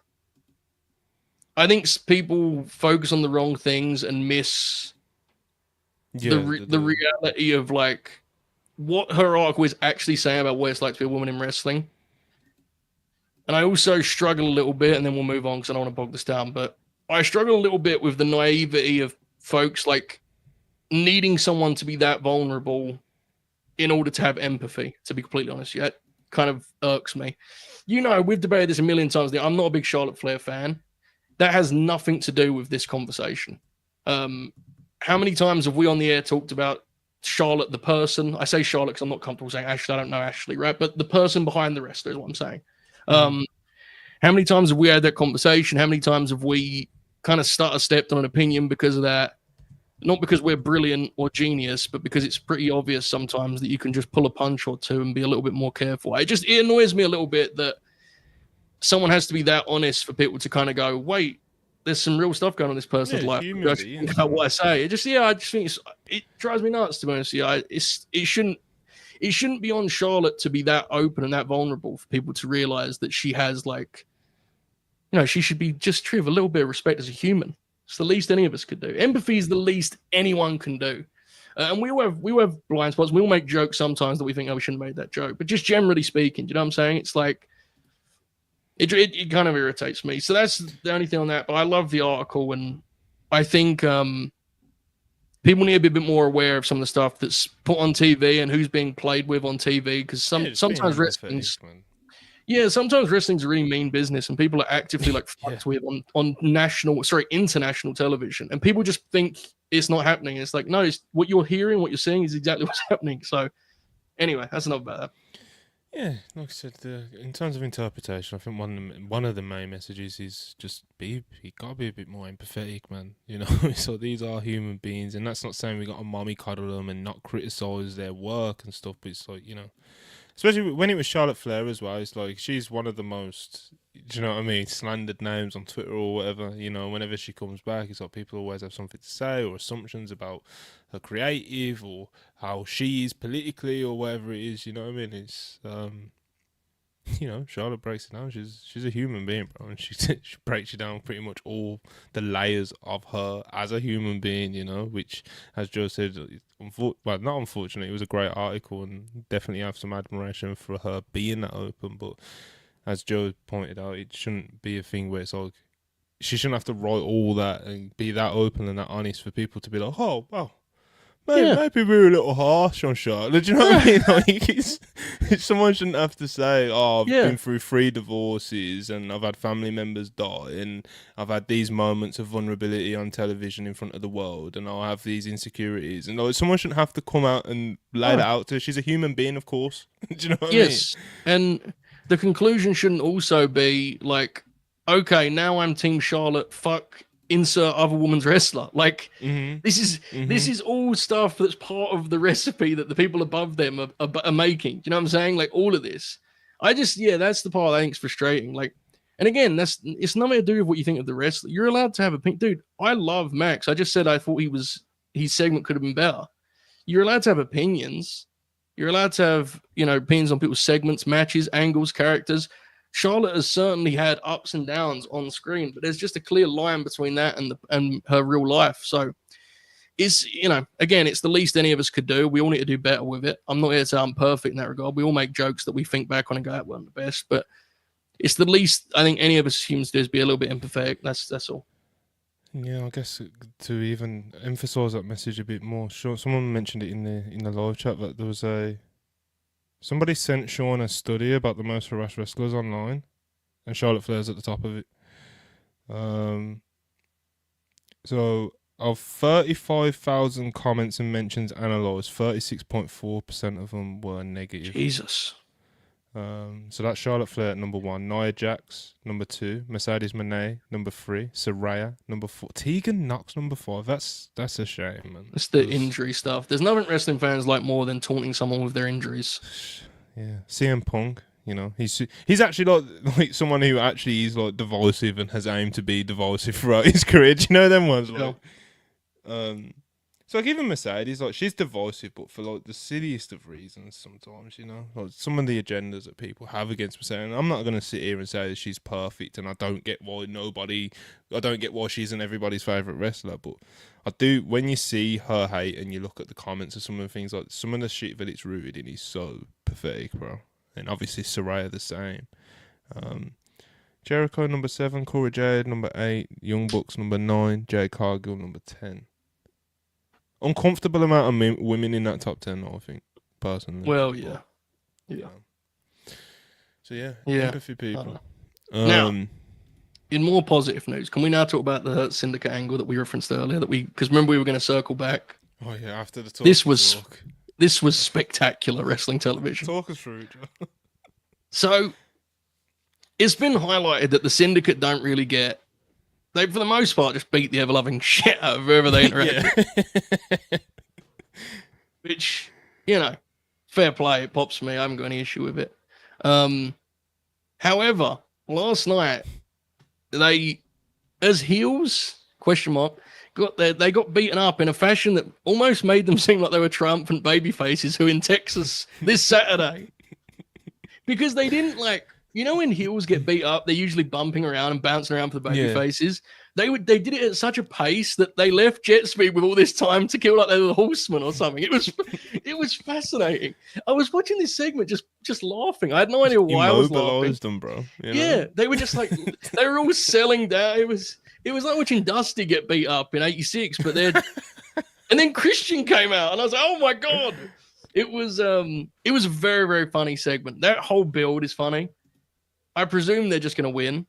I think people focus on the wrong things and miss the reality of like what her article is actually saying about what it's like to be a woman in wrestling. And I also struggle a little bit, and then we'll move on because I don't want to bog this down, but I struggle a little bit with the naivety of folks like needing someone to be that vulnerable in order to have empathy, to be completely honest. Yeah, it kind of irks me. You know, we've debated this a million times. I'm not a big Charlotte Flair fan. That has nothing to do with this conversation. How many times have we on the air talked about Charlotte, the person? I say Charlotte because I'm not comfortable saying Ashley. I don't know Ashley, right? But the person behind the wrestler is what I'm saying. How many times have we had that conversation? How many times have we kind of stepped on an opinion because of that? Not because we're brilliant or genius, but because it's pretty obvious sometimes that you can just pull a punch or two and be a little bit more careful. It annoys me a little bit that someone has to be that honest for people to kind of go, wait, there's some real stuff going on in this person's life. Think about what I say. I just think it drives me nuts, to be honest. It shouldn't be on Charlotte to be that open and that vulnerable for people to realize that she has, like, you know, she should be just treated with a little bit of respect as a human. It's the least any of us could do. Empathy is the least anyone can do. And we all have blind spots. We all make jokes sometimes that we think, oh, we shouldn't have made that joke. But just generally speaking, do you know what I'm saying? It's like, it kind of irritates me. So that's the only thing on that. But I love the article, and I think people need to be a bit more aware of some of the stuff that's put on TV and who's being played with on TV. Because sometimes wrestling's a really mean business, and people are actively like fucked with on international television, and people just think it's not happening. It's like, no, it's what you're hearing, what you're seeing is exactly what's happening. So anyway, that's enough about that. Yeah, like I said, in terms of interpretation, I think one of the main messages is just you gotta be a bit more empathetic, man. You know, so these are human beings, and that's not saying we got to mommy cuddle them and not criticize their work and stuff. But it's like, you know, especially when it was Charlotte Flair as well, it's like she's one of the most, do you know what I mean, slandered names on Twitter or whatever. You know, whenever she comes back, it's like people always have something to say or assumptions about her creative or how she is politically or whatever it is. You know what I mean? It's you know, Charlotte breaks it down. She's a human being, bro, and she breaks you down pretty much all the layers of her as a human being. You know, which, as Joe said, not unfortunately, it was a great article, and definitely have some admiration for her being that open. But as Joe pointed out, it shouldn't be a thing where it's like she shouldn't have to write all that and be that open and that honest for people to be like, oh, well, Maybe we're a little harsh on Charlotte. Do you know what I mean? Like, someone shouldn't have to say, "Oh, I've been through 3 divorces and I've had family members die and I've had these moments of vulnerability on television in front of the world and I have these insecurities." And like, someone shouldn't have to come out and lay that out to her. She's a human being, of course. Do you know what I mean? Yes, and the conclusion shouldn't also be like, "Okay, now I'm Team Charlotte. Fuck." Insert other woman's wrestler. Like this is all stuff that's part of the recipe that the people above them are making. Do you know what I'm saying? Like all of this. That's the part I think is frustrating. Like, and again, it's nothing to do with what you think of the wrestler. You're allowed to have opinion, dude. I love Max. I just said I thought his segment could have been better. You're allowed to have opinions. You're allowed to have opinions on people's segments, matches, angles, characters. Charlotte has certainly had ups and downs on screen, but there's just a clear line between that and her real life. So it's, again, it's the least any of us could do. We all need to do better with it. I'm not here to say I'm perfect in that regard. We all make jokes that we think back on and go, that wasn't the best, but it's the least I think any of us humans do is be a little bit empathetic. That's all. Yeah, I guess to even emphasize that message a bit more, sure, someone mentioned it in the live chat that there was somebody sent Sean a study about the most harassed wrestlers online, and Charlotte Flair's at the top of it. So of 35,000 comments and mentions analysed, 36.4% of them were negative. Jesus. So that's Charlotte Flair at number 1, Nia Jax number 2, Mercedes Moné number 3, Saraya number 4, Tegan Knox number 5. That's a shame, man. It's the injury stuff. There's nothing wrestling fans like more than taunting someone with their injuries. Yeah, CM Punk, he's actually like someone who actually is like divisive and has aimed to be divisive throughout his career. Do you know them ones? Like, so I give him Mercedes, like she's divisive, but for like the silliest of reasons sometimes, like some of the agendas that people have against Mercedes. And I'm not going to sit here and say that she's perfect, and I don't get why she's everybody's favourite wrestler, but I do, when you see her hate and you look at the comments of some of the things, like some of the shit that it's rooted in is so pathetic, bro. And obviously Saraya the same. Jericho number 7, Cora Jade number 8, Young Bucks number 9, Jade Cargill number 10. Uncomfortable amount of women in that top 10, I think, personally. Well, yeah. So empathy people. Now, in more positive news, can we now talk about the Hurt Syndicate angle that we referenced earlier? Because remember we were going to circle back. Oh yeah, after the talk. This was spectacular wrestling television. Talk us through it, Joe. So it's been highlighted that the Syndicate don't really get. They, for the most part, just beat the ever-loving shit out of whoever they interact with. Which, fair play. It pops me. I haven't got any issue with it. However, last night, they, as heels, they got beaten up in a fashion that almost made them seem like they were triumphant baby faces who in Texas this Saturday. Because they didn't when heels get beat up, they're usually bumping around and bouncing around for the baby faces. They did it at such a pace that they left Jet Speed with all this time to kill like they were the Horsemen or something. It was fascinating. I was watching this segment just laughing. I had no idea why I was laughing. Immobilized them, bro. Yeah, they were just like they were all selling down. It was like watching Dusty get beat up in '86, but and then Christian came out, and I was like, oh my god! It was a very, very funny segment. That whole build is funny. I presume they're just going to win.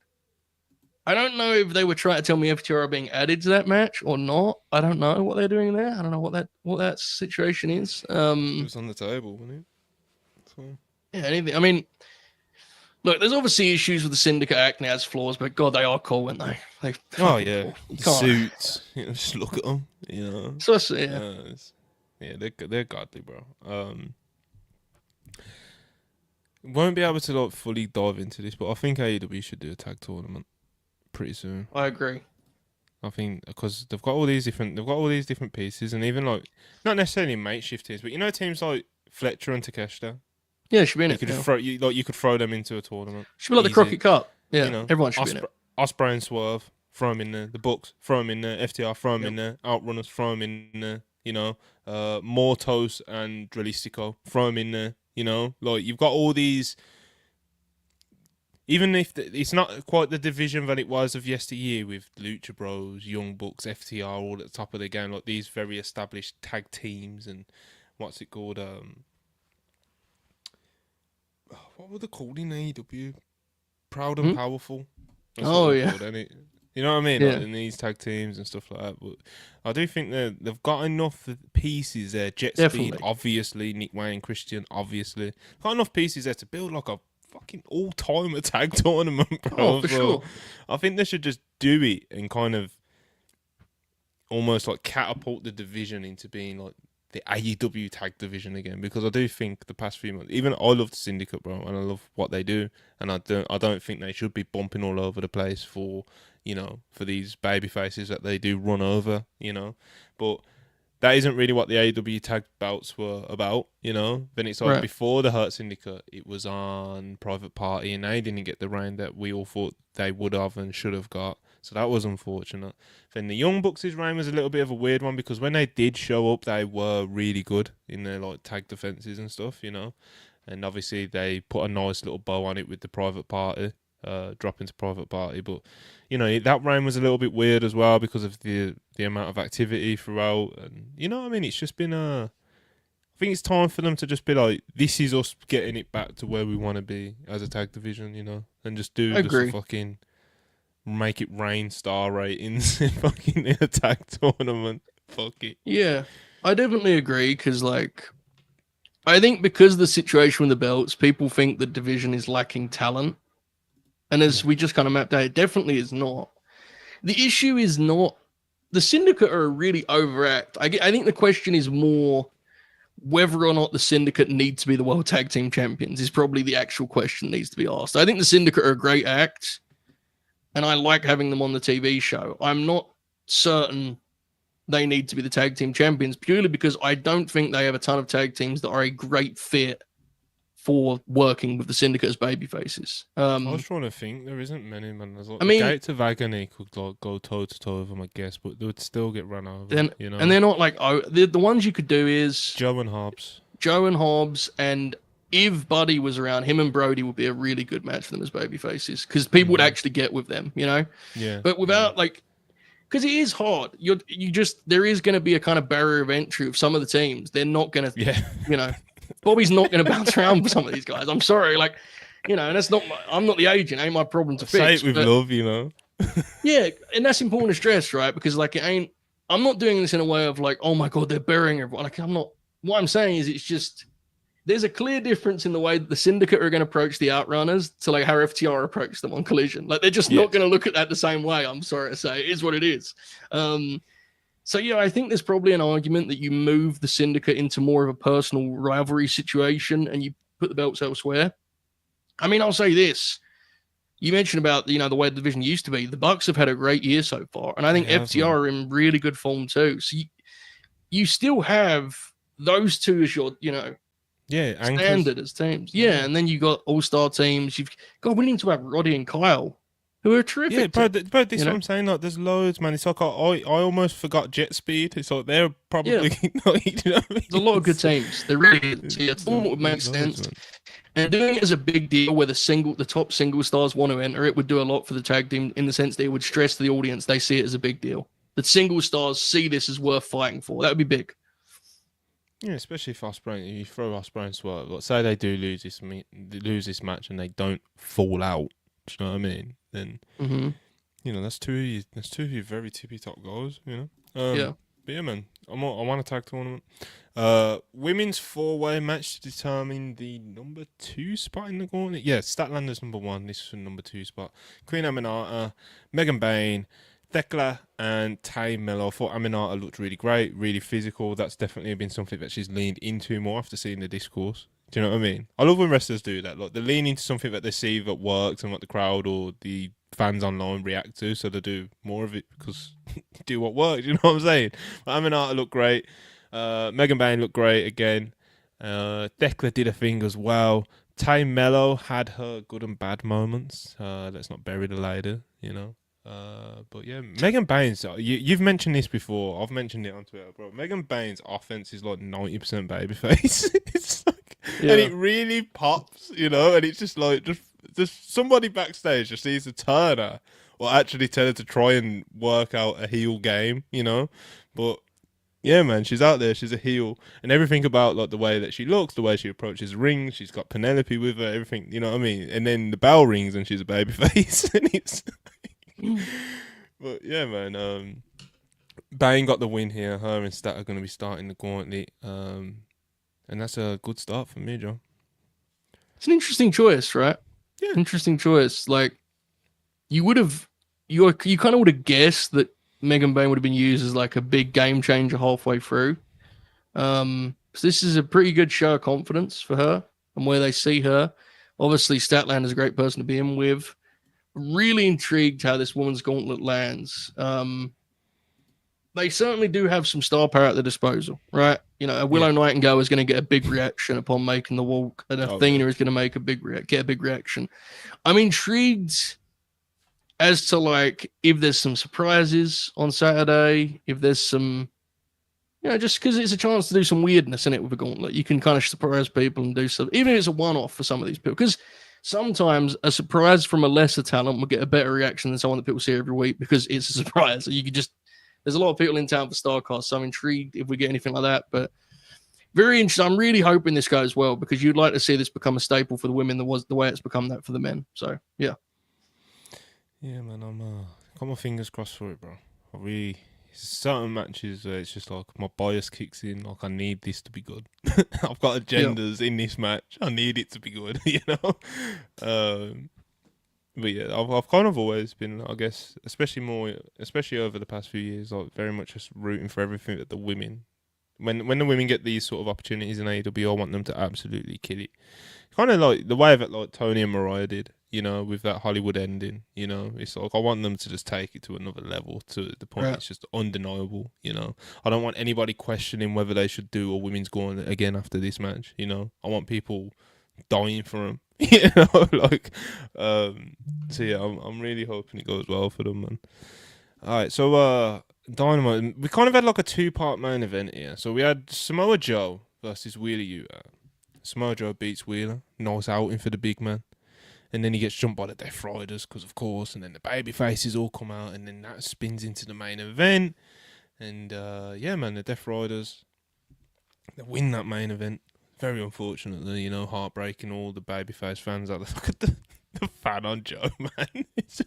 I don't know if they were trying to tell me FTR are being added to that match or not. I don't know what they're doing there. I don't know what that situation is. It was on the table, wasn't it? So. Yeah, anything. I mean, look, there's obviously issues with the Syndicate acting as flaws, but God, they are cool, aren't they? Oh yeah, suits. Just look at them. So they're godly, bro. Won't be able to fully dive into this, but I think AEW should do a tag tournament pretty soon. I agree. I think because they've got all these different pieces, and even not necessarily makeshift teams, but teams like Fletcher and Takeshita. Yeah, should be in it. You could throw them into a tournament. Should be like the Crockett Cup. Yeah, everyone should be in it. Ospreay and Swerve, throw them in there. The Bucks, throw them in there. FTR, throw them in there. Outrunners, throw them in there. Mortos and Dralistico, throw them in there. You've got all these even if it's not quite the division that it was of yesteryear with Lucha Bros, Young Bucks, FTR all at the top of the game, like these very established tag teams and what's it called? What were they called in AEW? Proud and Powerful. That's what they're called, ain't it? You know what I mean? Yeah. Like in these tag teams and stuff like that. But I do think they've got enough pieces there. Jet Speed, obviously. Nick Wayne, Christian, obviously. Got enough pieces there to build like a fucking all-time tag tournament, bro. Oh, for sure. I think they should just do it and kind of almost like catapult the division into being like the AEW tag division again, because I do think the past few months, even I love the Syndicate, bro, and I love what they do, and I don't think they should be bumping all over the place for these baby faces that they do run over, but that isn't really what the AEW tag belts were about, Then it's like before the Hurt Syndicate, it was on Private Party, and they didn't get the reign that we all thought they would have and should have got. So that was unfortunate. Then the Young Bucks' reign was a little bit of a weird one, because when they did show up, they were really good in their like tag defenses and stuff, And obviously they put a nice little bow on it with the Private Party, dropping to Private Party. But that reign was a little bit weird as well because of the amount of activity throughout, and what I mean. It's just been I think it's time for them to just be like, this is us getting it back to where we want to be as a tag division, and just do the fucking. Make it rain star ratings fucking in a tag tournament. Fuck it. Yeah, I definitely agree, because I think because of the situation with the belts, people think the division is lacking talent. And as we just kind of mapped out, it definitely is not. The issue is not... The Syndicate are a really overact. I think the question is more whether or not the Syndicate need to be the World Tag Team Champions is probably the actual question that needs to be asked. I think the Syndicate are a great act, and I like having them on the TV show. I'm not certain they need to be the tag team champions, purely because I don't think they have a ton of tag teams that are a great fit for working with the Syndicate as babyfaces. I was trying to think. There isn't many, man. There's the Gates of Agony could go toe-to-toe with them, I guess, but they would still get run over, And they're not the ones you could do is... Joe and Hobbs, and if Buddy was around, him and Brody would be a really good match for them as babyfaces, because people would actually get with them, Yeah. But without because it is hard. There is going to be a kind of barrier of entry of some of the teams. They're not going to, Bobby's not going to bounce around with some of these guys. I'm sorry, and that's not. I'm not the agent. Ain't my problem to fix. Say it with love, Yeah, and that's important to stress, right? Because it ain't. I'm not doing this in a way of oh my god, they're burying everyone. I'm not. What I'm saying is, it's just. There's a clear difference in the way that the Syndicate are going to approach the Outrunners to how FTR approach them on Collision. They're just not going to look at that the same way. I'm sorry to say, it is what it is. So I think there's probably an argument that you move the Syndicate into more of a personal rivalry situation and you put the belts elsewhere. I mean, I'll say this. You mentioned about, the way the division used to be. The Bucks have had a great year so far. And I think FTR are in really good form too. So you still have those two as your, standard as teams. Yeah, and then you got all-star teams. We need to have Roddy and Kyle, who are terrific. Yeah, bro, this is what I'm saying. There's loads, man. It's I almost forgot Jet Speed. It's they're probably There's a lot of good teams. There really is. Yeah, it's what would make sense. Man. And doing it as a big deal where the top single stars want to enter it would do a lot for the tag team, in the sense that it would stress to the audience they see it as a big deal. That single stars see this as worth fighting for. That would be big. Yeah, especially if Ospreay, you throw Ospreay and Swerve. Say they do lose this match and they don't fall out. Do you know what I mean? Then that's two of your very tippy top guys. But yeah, man, I want a tag tournament. Women's 4-way match to determine the number 2 spot in the gauntlet. Yeah, Statlander's number 1. This is the number 2 spot. Queen Aminata, Megan Bayne, Thekla and Tay Mello. I thought Aminata looked really great, really physical. That's definitely been something that she's leaned into more after seeing the discourse. Do you know what I mean? I love when wrestlers do that. They lean into something that they see that works and what the crowd or the fans online react to, so they do more of it because do what works. You know what I'm saying? But Aminata looked great. Megan Bayne looked great again. Thekla did a thing as well. Tay Mello had her good and bad moments. Let's not bury the lady, But yeah, Megan Bayne's, you've mentioned this before. I've mentioned it on Twitter, bro. Megan Bayne's offense is 90% babyface. It's and it really pops, and it's just There's somebody backstage just needs to turn her, or actually tell her to try and work out a heel game, you know. But yeah, man, she's out there. She's a heel, and everything about like the way that she looks, the way she approaches rings. She's got Penelope with her. Everything, you know what I mean. And then the bell rings, and she's a babyface. And it's, but yeah, man. Bane got the win here. Her and Stat are going to be starting the gauntlet. And that's a good start for me, Joe. It's an interesting choice, right? Yeah. Interesting choice. Like you kind of would have guessed that Megan Bane would have been used as like a big game changer halfway through. So this is a pretty good show of confidence for her and where they see her. Obviously, Statlander is a great person to be in with. Really intrigued how this woman's gauntlet lands. They certainly do have some star power at their disposal, right? You know, a Willow Nightingale is going to get a big reaction upon making the walk, and Athena is going to make get a big reaction. I'm intrigued as to like if there's some surprises on Saturday, if there's some, you know, just because it's a chance to do some weirdness in it with a gauntlet. You can kind of surprise people and do stuff, even if it's a one-off for some of these people. Because sometimes a surprise from a lesser talent will get a better reaction than someone that people see every week because it's a surprise. So you could just, there's a lot of people in town for StarCast, so I'm intrigued if we get anything like that. But very interesting. I'm really hoping this goes well because you'd like to see this become a staple for the women the way it's become that for the men. So, yeah. Yeah, man, I'm got my fingers crossed for it, bro. Certain matches where it's just like my bias kicks in, like I need this to be good. I've got agendas in this match. I need it to be good, you know. But yeah, I've kind of always been, I guess, especially over the past few years, like very much just rooting for everything that the women. When the women get these sort of opportunities in AEW, I want them to absolutely kill it. Kind of like the way that like Tony and Mariah did, you know, with that Hollywood ending. You know, it's like I want them to just take it to another level, to the point it's just undeniable. You know, I don't want anybody questioning whether they should do a women's gauntlet again after this match. You know, I want people dying for them. You know, like, so yeah, I'm really hoping it goes well for them, man. All right, so Dynamite, we kind of had like a 2-part main event here. So we had Samoa Joe versus Wheeler Yuta. Samoa Joe beats Wheeler, nice outing for the big man, and then he gets jumped by the Death Riders because of course, and then the baby faces all come out, and then that spins into the main event, and yeah, man, the Death Riders, they win that main event. Very unfortunately, you know, heartbreaking all the babyface fans out there. Look at the fan on Joe, man. It's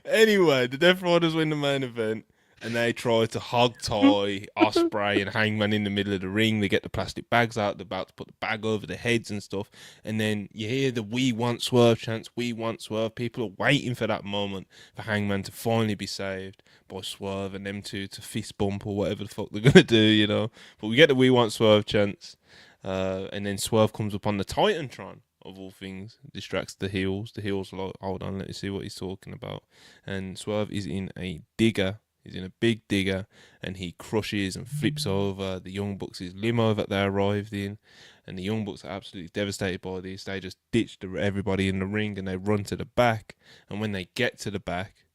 Anyway, the Death Riders win the main event, and they try to hog tie Ospreay and Hangman in the middle of the ring. They get the plastic bags out. They're about to put the bag over their heads and stuff. And then you hear the "We Want Swerve" chants. We want Swerve. People are waiting for that moment for Hangman to finally be saved by Swerve and them two to fist bump or whatever the fuck they're gonna do, you know. But we get the "We Want Swerve" chants, and then Swerve comes up on the Titantron. Of all things, distracts the heels. The heels are like, hold on, let me see what he's talking about. And Swerve is in a digger. He's in a big digger, and he crushes and flips over the Young Bucks' limo that they arrived in. And the Young Bucks are absolutely devastated by this. They just ditch everybody in the ring, and they run to the back. And when they get to the back,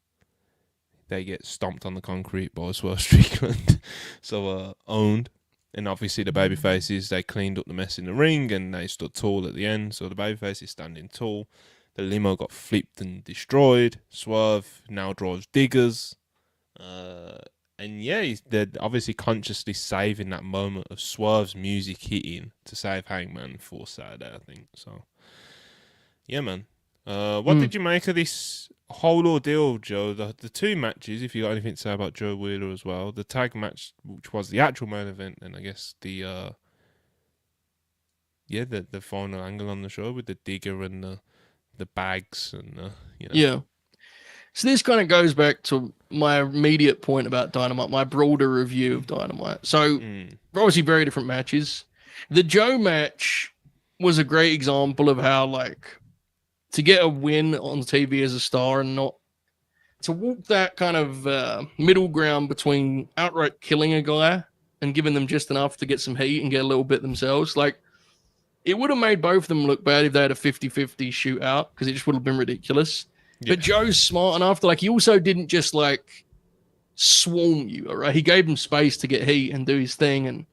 they get stomped on the concrete by Swerve Strickland. So, owned. And obviously the babyfaces, they cleaned up the mess in the ring and they stood tall at the end. So the babyface is standing tall. The limo got flipped and destroyed. Swerve now drives diggers. And yeah, they're obviously consciously saving that moment of Swerve's music hitting to save Hangman for Saturday, I think. So, yeah, man. What did you make of this whole ordeal, Joe? The two matches, if you got anything to say about Joe Wheeler as well. The tag match, which was the actual main event, and I guess the final angle on the show with the digger and the bags and you know. Yeah. So this kind of goes back to my immediate point about Dynamite, my broader review of Dynamite. So obviously very different matches. The Joe match was a great example of how like to get a win on TV as a star and not to walk that kind of middle ground between outright killing a guy and giving them just enough to get some heat and get a little bit themselves. Like, it would have made both of them look bad if they had a 50-50 shootout because it just would have been ridiculous. Yeah. But Joe's smart enough to, like, he also didn't just, like, swarm you, all right? He gave him space to get heat and do his thing and,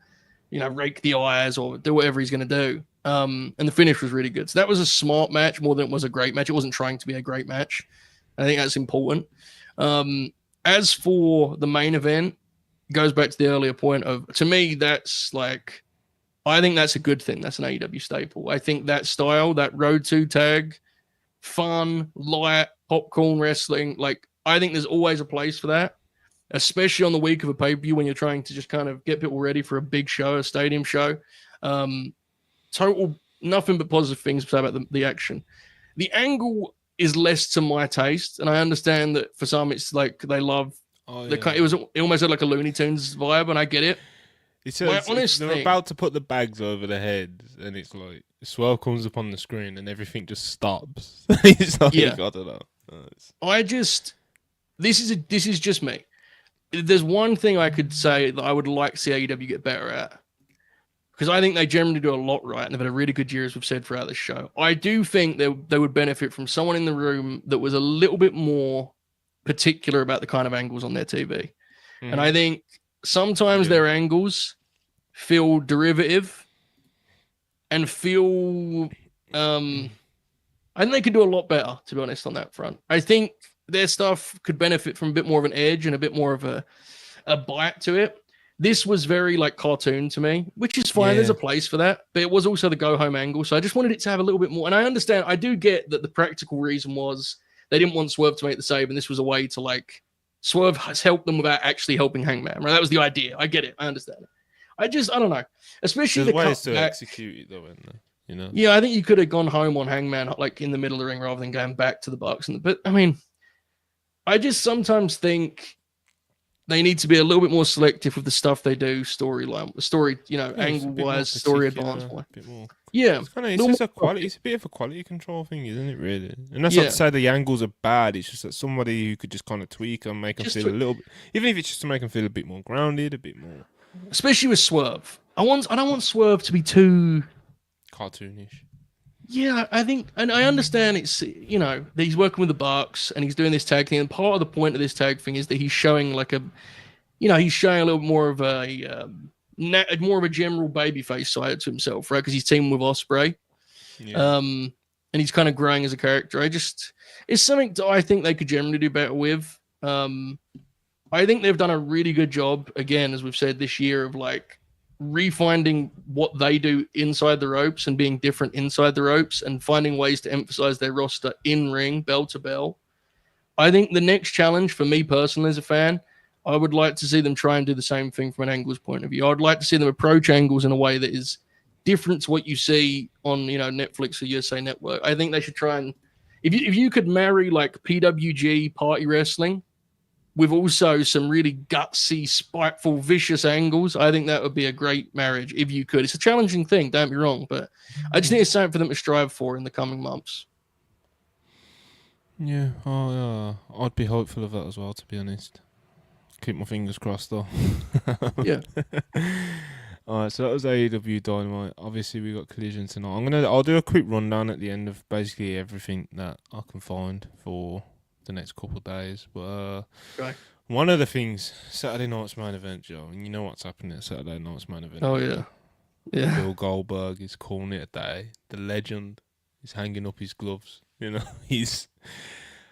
you know, rake the eyes or do whatever he's going to do. And the finish was really good. So that was a smart match more than it was a great match. It wasn't trying to be a great match. I think that's important. As for the main event, goes back to the earlier point of, to me, that's like, I think that's a good thing. That's an AEW staple. I think that style, that Road to tag, fun, light, popcorn wrestling, like, I think there's always a place for that, especially on the week of a pay-per-view when you're trying to just kind of get people ready for a big show, a stadium show. Total, nothing but positive things to say about the action. The angle is less to my taste, and I understand that for some it's like they love it almost had like a Looney Tunes vibe, and I get it. They're about to put the bags over their heads, and it's like Swerve comes up on the screen, and everything just stops. It's like, I don't know. This is just me. There's one thing I could say that I would like to see AEW get better at, because I think they generally do a lot right, and they've had a really good year, as we've said throughout this show. I do think they would benefit from someone in the room that was a little bit more particular about the kind of angles on their TV. And I think sometimes their angles feel derivative and feel... I think they could do a lot better, to be honest, on that front. I think their stuff could benefit from a bit more of an edge and a bit more of a bite to it. This was very like cartoon to me, which is fine. There's a place for that, but it was also the go home angle. So I just wanted it to have a little bit more. And I understand, I do get that the practical reason was they didn't want Swerve to make the save, and this was a way to like Swerve has helped them without actually helping Hangman. Right? That was the idea. I get it. I understand it. I don't know. Especially there's the ways to execute it though, isn't there? You know? Yeah, I think you could have gone home on Hangman like in the middle of the ring rather than going back to the Bucks. But I mean, I just sometimes think they need to be a little bit more selective with the stuff they do, angle-wise, story advance-wise. Yeah. It's a bit of a quality control thing, isn't it, really? And that's not to say the angles are bad. It's just that somebody who could just kind of tweak and make them feel a little bit, even if it's just to make them feel a bit more grounded, a bit more... Especially with Swerve. I don't want Swerve to be too... cartoonish. Yeah, I think, and I understand it's, that he's working with the Bucks and he's doing this tag thing. And part of the point of this tag thing is that he's showing he's showing a little more of a general babyface side to himself, right? Because he's teaming with Ospreay. Yeah. And he's kind of growing as a character. It's something that I think they could generally do better with. I think they've done a really good job, again, as we've said this year, of like, refinding what they do inside the ropes and being different inside the ropes and finding ways to emphasize their roster in ring, bell to bell. I think the next challenge for me personally as a fan, I would like to see them try and do the same thing from an Angles point of view. I'd like to see them approach Angles in a way that is different to what you see on, Netflix or USA Network. I think they should try and, if you could marry like PWG party wrestling with also some really gutsy, spiteful, vicious angles, I think that would be a great marriage if you could. It's a challenging thing, don't be wrong, but I just think it's something for them to strive for in the coming months. Yeah, I'd be hopeful of that as well, to be honest. Keep my fingers crossed, though. Yeah. All right, so that was AEW Dynamite. Obviously, we got Collision tonight. I'll do a quick rundown at the end of basically everything that I can find for the next couple of days, but one of the things, Saturday night's main event, Joe, and you know what's happening at Saturday night's main event. Oh yeah. Bill Goldberg is calling it a day. The legend is hanging up his gloves. He's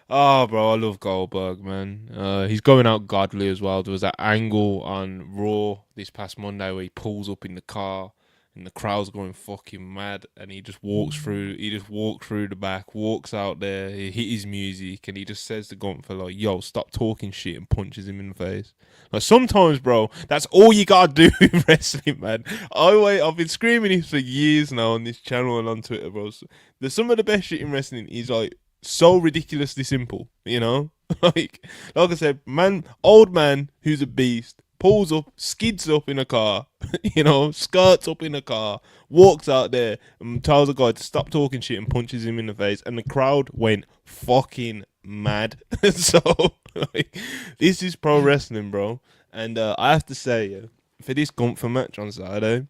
bro, I love Goldberg, man. He's going out godly as well. There was that angle on Raw this past Monday where he pulls up in the car and the crowd's going fucking mad, and he just walks through the back, walks out there, he hit his music, and he just says to Gunther, like, yo, stop talking shit, and punches him in the face. Like, sometimes, bro, that's all you gotta do in wrestling, man. I've been screaming this for years now on this channel and on Twitter, bro. Some of the best shit in wrestling is, like, so ridiculously simple, like I said, old man who's a beast, pulls up, skids up in a car, skirts up in a car, walks out there and tells the guy to stop talking shit and punches him in the face, and the crowd went fucking mad. So, this is pro wrestling, bro. And I have to say, for this Gunther match on Saturday,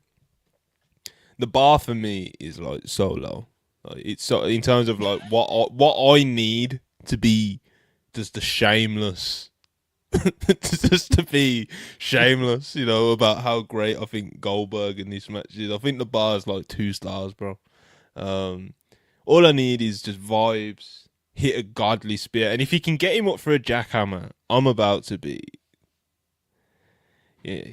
the bar for me is like so low. Like, it's so, in terms of like what I need to be just the shameless just to be shameless, about how great I think Goldberg in this match is. I think the bar is like 2 stars, bro. All I need is just vibes, hit a godly spear, and if you can get him up for a jackhammer, I'm about to be. Yeah,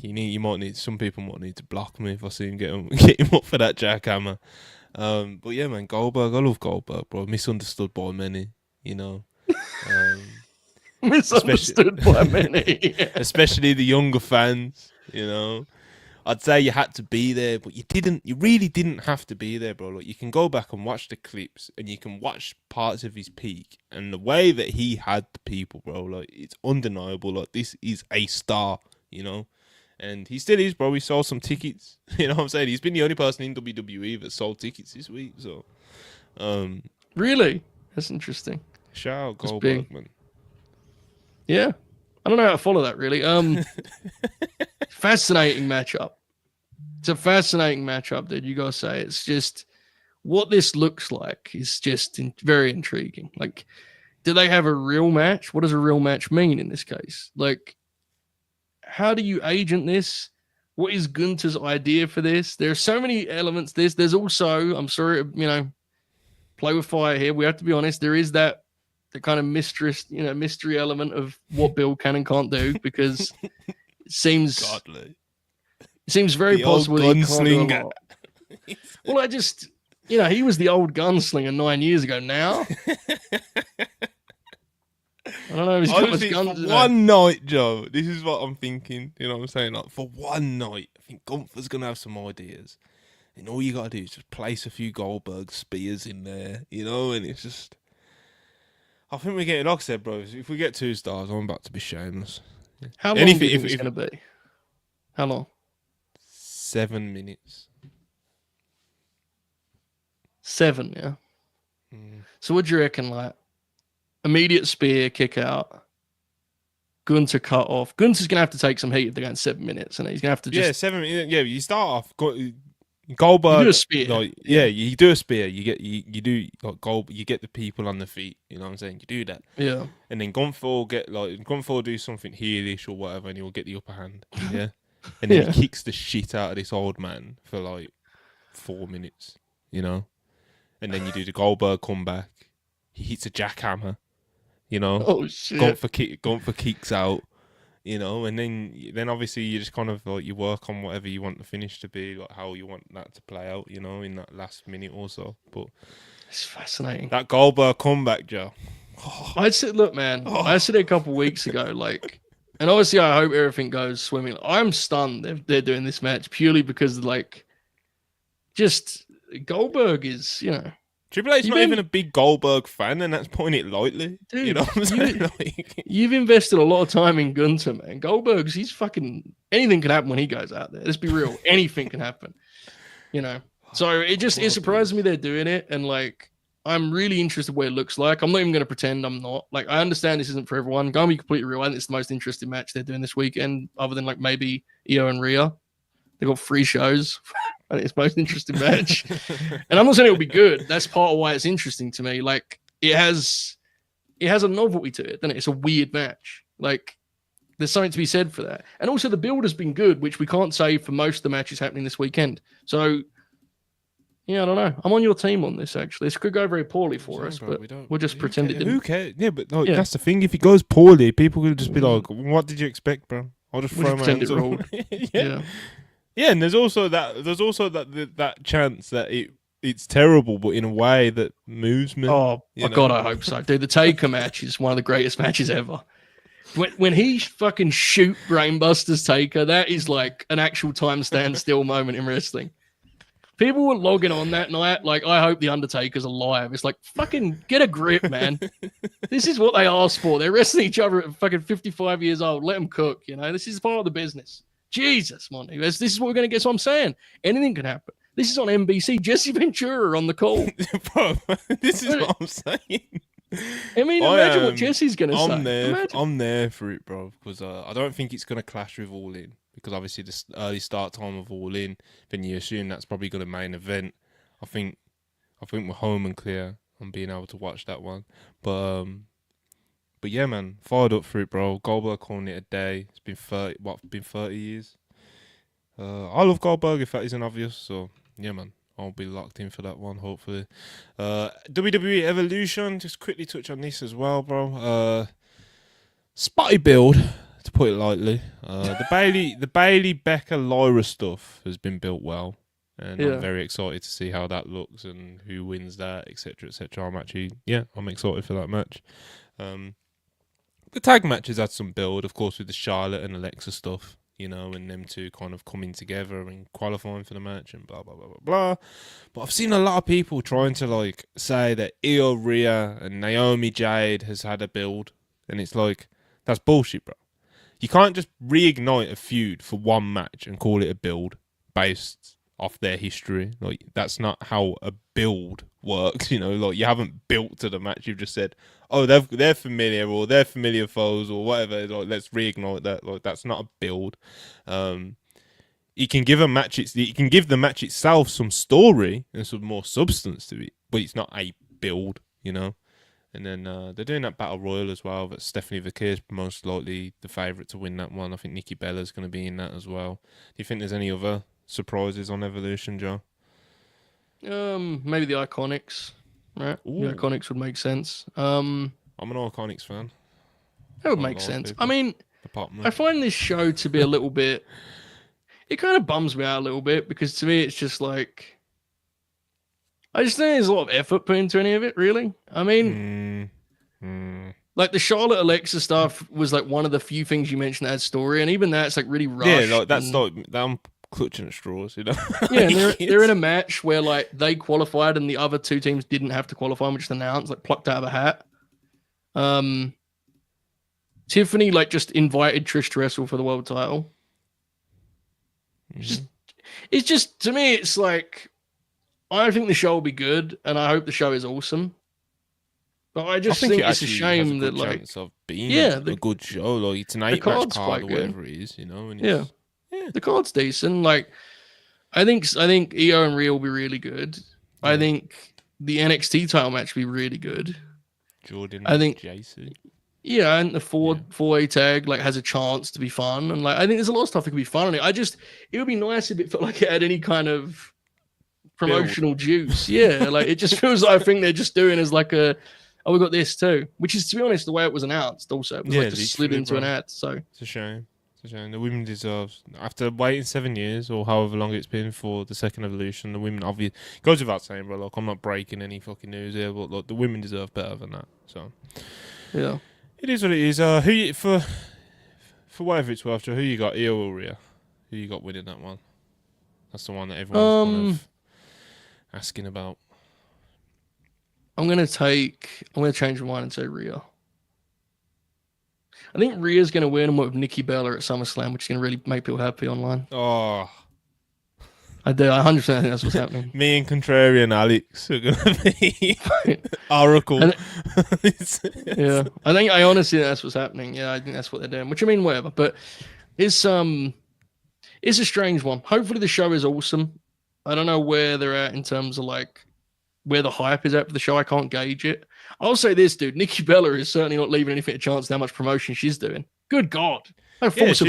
you might need, some people might need to block me if I see him get him up for that jackhammer. But yeah, man, Goldberg, I love Goldberg, bro. Misunderstood by many, Misunderstood by many. especially the younger fans. I'd say you had to be there, but you didn't. You really didn't have to be there, bro. Like, you can go back and watch the clips, and you can watch parts of his peak, and the way that he had the people, bro. Like, it's undeniable. Like, this is a star, and he still is, bro. He sold some tickets. You know what I'm saying? He's been the only person in WWE that sold tickets this week. So, really, that's interesting. Shout out Goldberg, man. Yeah, I don't know how to follow that, really. Fascinating matchup. It's a fascinating matchup, dude. You gotta say, it's just what this looks like is just very intriguing. Like, do they have a real match? What does a real match mean in this case? Like, how do you agent this? What is Gunther's idea for this? There are so many elements. There's also, I'm sorry, play with fire here. We have to be honest. There is the kind of mystery element of what Bill can and can't do, because it seems godly. It seems very the possible old he can't do a gunslinger. lot. Well, he was the old gunslinger 9 years ago. Now, I don't know if he's got much guns. For one night, Joe, this is what I'm thinking. You know what I'm saying? Like, for one night, I think Gunther's gonna have some ideas, and all you gotta do is just place a few Goldberg spears in there, and it's just. I think we're getting, like I said, bro. If we get 2 stars, I'm about to be shameless. How long do you think it's going to be? How long? 7 minutes. 7, yeah. So what do you reckon? Like, immediate spear, kick out, Gunther cut off. Gunther's going to have to take some heat if they're going 7 minutes, and he's going to have to just... Yeah, 7 minutes. Yeah, you start off... Goldberg, you do a spear. Like, yeah, you do a spear. You do like you get the people on the feet. You know what I'm saying? You do that. Yeah. And then Gunther will do something heelish or whatever, and he'll get the upper hand. Yeah. And then he kicks the shit out of this old man for like 4 minutes. And then you do the Goldberg comeback. He hits a jackhammer. Oh shit. Gunther kicks out. And then obviously you just kind of like you work on whatever you want the finish to be, like how you want that to play out, in that last minute or so. But it's fascinating. That Goldberg comeback, Joe. I said, look, man, I said it a couple of weeks ago, like, and obviously I hope everything goes swimming. I'm stunned they're doing this match purely because, like, just Goldberg is, Triple H's not even a big Goldberg fan, and that's putting it lightly. Dude, you know what I'm saying? You've invested a lot of time in Gunther, man. Goldberg's, he's fucking... Anything can happen when he goes out there. Let's be real. Anything can happen. So it surprises me they're doing it, and, like, I'm really interested what it looks like. I'm not even going to pretend I'm not. Like, I understand this isn't for everyone. Going to be completely real. I think it's the most interesting match they're doing this weekend, other than, like, maybe Io and Rhea. They've got 3 shows. I think it's the most interesting match. And I'm not saying it'll be good. That's part of why it's interesting to me. Like, it has a novelty to it, doesn't it? It's a weird match. Like, there's something to be said for that. And also the build has been good, which we can't say for most of the matches happening this weekend. So, yeah, I don't know. I'm on your team on this, actually. This could go very poorly for us, but we'll just pretend it didn't. Who cares? Yeah, but that's the thing. If it goes poorly, people will just be like, what did you expect, bro? I'll just throw my hands up. Yeah. Yeah, and there's also that chance that it's terrible, but in a way that moves me. Oh my God, I hope so. Dude, the Taker match is one of the greatest matches ever. When he fucking shoot Brainbusters Taker, that is like an actual time standstill moment in wrestling. People were logging on that night like, I hope the Undertaker's alive. It's like, fucking get a grip, man. This is what they asked for. They're wrestling each other at fucking 55 years old. Let them cook, This is part of the business. Jesus, Monty. This is what we're going to get. So I'm saying anything can happen. This is on NBC. Jesse Ventura on the call. Bro, this is what I'm saying. I mean, imagine what Jesse's going to say. I'm there for it, bro, because I don't think it's going to clash with All In, because obviously the early start time of All In, then you assume that's probably going to main event. I think we're home and clear on being able to watch that one. But But yeah, man, fired up for it, bro. Goldberg calling it a day. It's been 30 years. I love Goldberg, if that isn't obvious. So yeah, man, I'll be locked in for that one, hopefully. WWE Evolution, just quickly touch on this as well, bro. Spotty build, to put it lightly. The Bailey Becca Lyra stuff has been built well. And I'm very excited to see how that looks and who wins that, etc., etc. I'm excited for that match. The tag matches had some build, of course, with the Charlotte and Alexa stuff, you know, and them two kind of coming together and qualifying for the match and blah, blah, blah, blah, blah. But I've seen a lot of people trying to, like, say that Io Rhea and Naomi Jade has had a build. And it's like, that's bullshit, bro. You can't just reignite a feud for one match and call it a build based off their history. Like, that's not how a build works, you know. Like, you haven't built to the match. You've just said, oh, they're familiar, or they're familiar foes, or whatever. Like, let's reignite that. Like, that's not a build. You can give the match itself some story and some more substance to it, but it's not a build, you know. And then they're doing that Battle Royal as well. But Stephanie Vickers is most likely the favourite to win that one. I think Nikki Bella's going to be in that as well. Do you think there's any other surprises on Evolution, Joe? Maybe the Iconics, right? Ooh. The Iconics would make sense. I'm an Iconics fan. That would make sense. People. I mean, I find this show to be a little bit. It kind of bums me out a little bit because to me it's just like. I just think there's a lot of effort put into any of it, really. I mean, like the Charlotte Alexa stuff was like one of the few things you mentioned that had story, and even that's like really rushed. Yeah, like that's like I'm clutching at straws, you know. Yeah, and they're in a match where like they qualified and the other two teams didn't have to qualify, and were just announced, like plucked out of a hat. Tiffany like just invited Trish to wrestle for the world title. It's just to me, it's like. I think the show will be good, and I hope the show is awesome. But I just think it's a shame that, like, of being a good show. Like, it's an 8-match card or whatever it is, you know. And the card's decent. Like, I think Io and Rhea will be really good. Yeah. I think the NXT title match will be really good. Jordan, I think JC. Yeah, and the four-way tag like has a chance to be fun, and like I think there's a lot of stuff that could be fun on it. It would be nice if it felt like it had any kind of promotional juice. Yeah, like it just feels like I think they're just doing as like we got this too, which is, to be honest, the way it was announced also. It was like just slid into an ad. So it's a shame. The women deserve, after waiting 7 years or however long it's been for the second Evolution, the women obviously, goes without saying, bro, like I'm not breaking any fucking news here, but like the women deserve better than that. So yeah, it is what it is. For whatever it's worth, Joe, who you got, Io or Rhea? Who you got winning that one? That's the one that everyone's kind of asking about. I'm gonna change my mind and say Rhea. I think Rhea's gonna win and work with Nikki Bella at SummerSlam, which is gonna really make people happy online. Oh, I do. I 100% think that's what's happening. Me and Contrarian Alex are gonna be Oracle. Yeah, I honestly think that's what's happening. Yeah, I think that's what they're doing. Which, I mean, whatever. But it's a strange one. Hopefully the show is awesome. I don't know where they're at in terms of like where the hype is at for the show. I can't gauge it. I'll say this, dude. Nikki Bella is certainly not leaving anything to chance to how much promotion she's doing. Good God. She's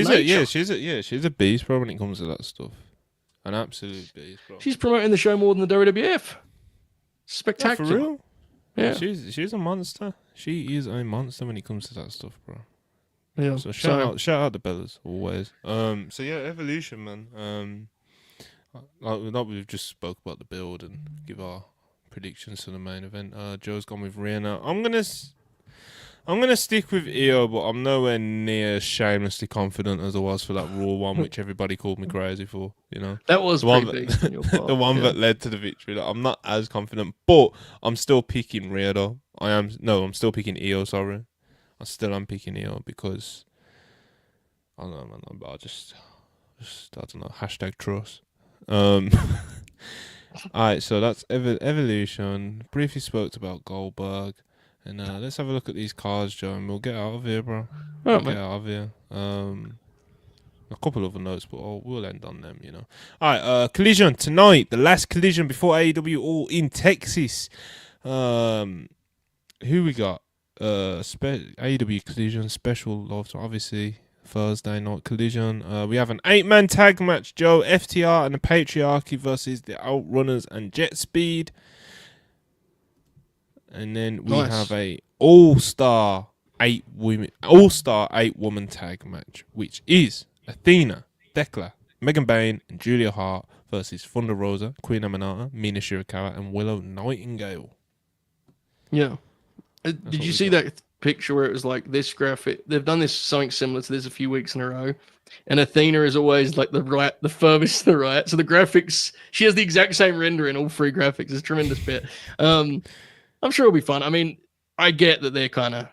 a beast, bro, when it comes to that stuff. An absolute beast, bro. She's promoting the show more than the WWF. Spectacular. Yeah, for real? Yeah. She's a monster. She is a monster when it comes to that stuff, bro. Yeah. So shout out the Bellas always. So yeah, Evolution, man. Like we've just spoke about the build and give our predictions to the main event. Joe's gone with Rhea now. I'm gonna stick with Io, but I'm nowhere near shamelessly confident as I was for that Raw one, which everybody called me crazy for. You know, that was the one that led to the victory. Like, I'm not as confident, but I'm still picking Rhea though. I'm still picking Io. Sorry, I still am picking Io because I don't know, man. I just I don't know. #trust. Alright, so that's Evolution. Briefly spoke about Goldberg. And let's have a look at these cards, Joe, and we'll get out of here, bro. Get out of here. A couple other notes, but we'll end on them, you know. Alright, Collision tonight. The last Collision before AEW All in Texas. Who we got? AEW Collision special live, so obviously Thursday night Collision. We have an 8-man tag match: Joe, FTR, and the Patriarchy versus the Outrunners and Jet Speed. And then we have a all-star 8-woman tag match, which is Athena, Thekla, Megan Bayne, and Julia Hart versus Thunder Rosa, Queen Aminata, Mina Shirakawa, and Willow Nightingale. Yeah. Did you see that picture where it was like this graphic? They've done this something similar to this a few weeks in a row, and Athena is always like the furthest to the right. So the graphics, she has the exact same render in all three graphics. It's a tremendous bit. I'm sure it'll be fun. I mean, I get that they're kind of.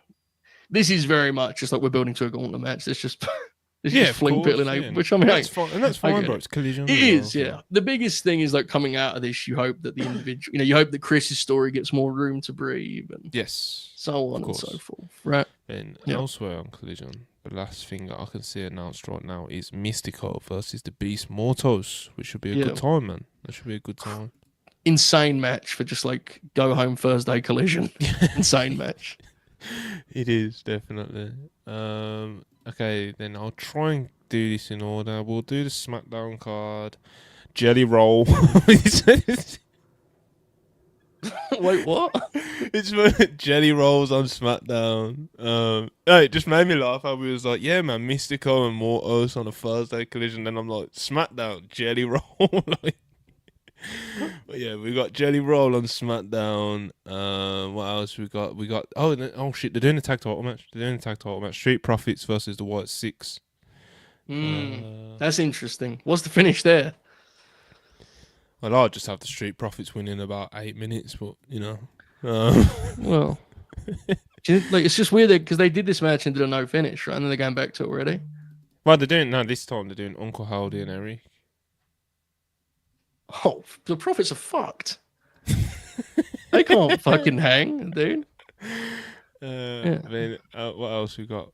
This is very much just like we're building to a gauntlet match. It's just. Just fling people in, which I mean, that's fine, and that's fine, bro. It's Collision. It is, yeah. The biggest thing is like coming out of this, you hope that the individual, you hope that Chris's story gets more room to breathe, and so on and so forth, right? And elsewhere on Collision, the last thing that I can see announced right now is Mystico versus the Beast Mortos, which should be a good time, man. That should be a good time. Insane match for just like go home Thursday Collision. Insane match. It is definitely. Okay, then I'll try and do this in order. We'll do the SmackDown card. Jelly Roll. Wait, what? It's Jelly Rolls on SmackDown. It just made me laugh how we was like, yeah, man, Mystico and Mortos on a Thursday Collision. Then I'm like, SmackDown, Jelly Roll. But yeah, we got Jelly Roll on SmackDown. What else we got? Oh shit, they're doing a tag title match. Street Profits versus the White Six. That's interesting. What's the finish there? Well, I'll just have the Street Profits win in about 8 minutes, but well, it's just weird because they did this match and did a no finish, right? And then they're going back to it already. Well, this time they're doing Uncle Howdy and Eric. Oh, the Profits are fucked. They can't fucking hang, dude. Then what else we got?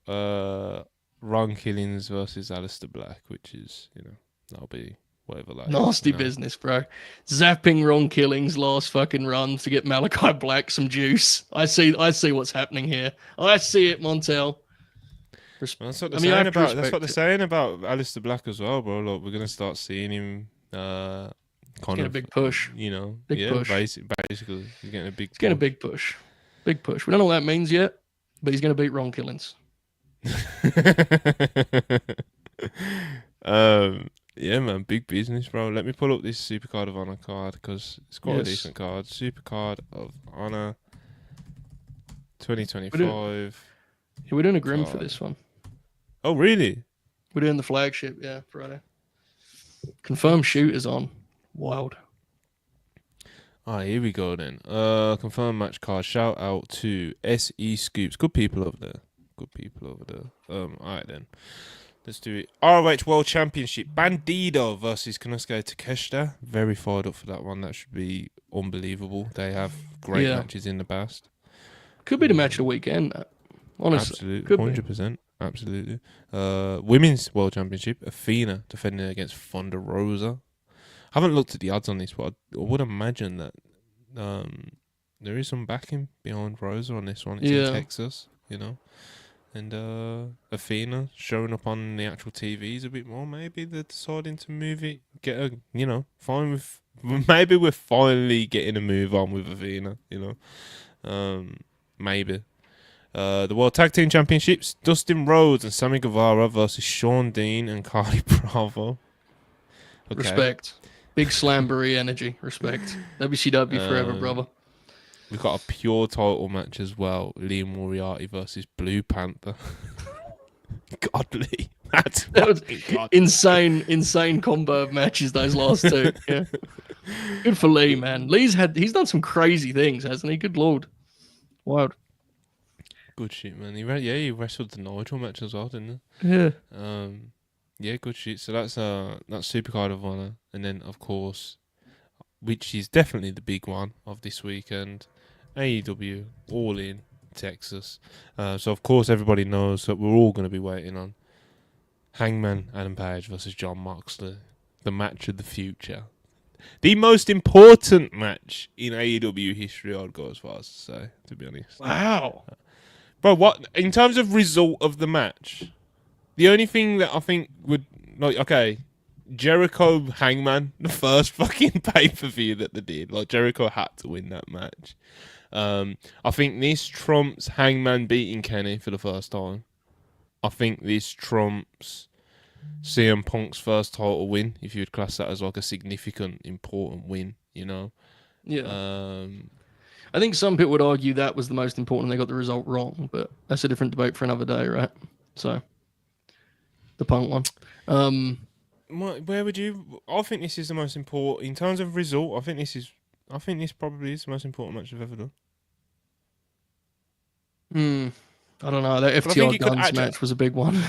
Ron Killings versus Aleister Black, which is that'll be whatever. Nasty business, bro. Zapping Ron Killings last fucking run to get Malachi Black some juice. I see what's happening here. I see it, Montel. That's what they're saying about Aleister Black as well, bro. Look, we're gonna start seeing him. Get a big push. Big push. Basically, he's getting a big. He's getting a big push. Big push. We don't know what that means yet, but he's going to beat Ron Killings. Yeah, man, big business, bro. Let me pull up this Super Card of Honor card because it's quite a decent card. Super Card of Honor 2025. We're doing a Grim for this one. Oh, really? We're doing the flagship, Friday. Confirmed shooters on. Wild. Here we go then. Confirmed match card. Shout out to SE Scoops. Good people over there. Alright then. Let's do it. ROH World Championship. Bandido versus Konosuke Takeshita. Very fired up for that one. That should be unbelievable. They have great matches in the past. Could be the match of the weekend. Honestly. Absolutely. 100%. Absolutely. Women's World Championship. Athena defending against Thunder Rosa. I haven't looked at the odds on this, but I would imagine that there is some backing behind Rosa on this one. It's in Texas, And Athena showing up on the actual TVs a bit more. Maybe they're deciding to move it. Maybe we're finally getting a move on with Athena, Maybe. The World Tag Team Championships, Dustin Rhodes and Sammy Guevara versus Sean Dean and Carly Bravo. Okay. Respect. Big slambery energy. Respect. WCW forever, brother. We've got a pure title match as well. Liam Moriarty versus Blue Panther. Godly. That was insane combo of matches, those last two. Yeah. Good for Lee, man. He's done some crazy things, hasn't he? Good Lord. Wild. Good shit, man. He wrestled the Nigel match as well, didn't he? Yeah. Yeah, good shit. So that's Super Card of Honor, and then of course, which is definitely the big one of this weekend, AEW All In Texas. So of course everybody knows that we're all going to be waiting on Hangman Adam Page versus Jon Moxley, the match of the future, the most important match in AEW history. I'd go as far as to say, to be honest. Wow. Bro, what in terms of result of the match? The only thing that I think would Jericho Hangman, the first fucking pay-per-view that they did. Like Jericho had to win that match. I think this trumps Hangman beating Kenny for the first time. I think this trumps CM Punk's first title win, if you would class that as like a significant, important win, you know? Yeah. I think some people would argue that was the most important. They got the result wrong, but that's a different debate for another day, right? So, the Punk one. Where would you? I think this is the most important in terms of result. I think this probably is the most important match I've ever done. I don't know. That FTR Guns match was a big one.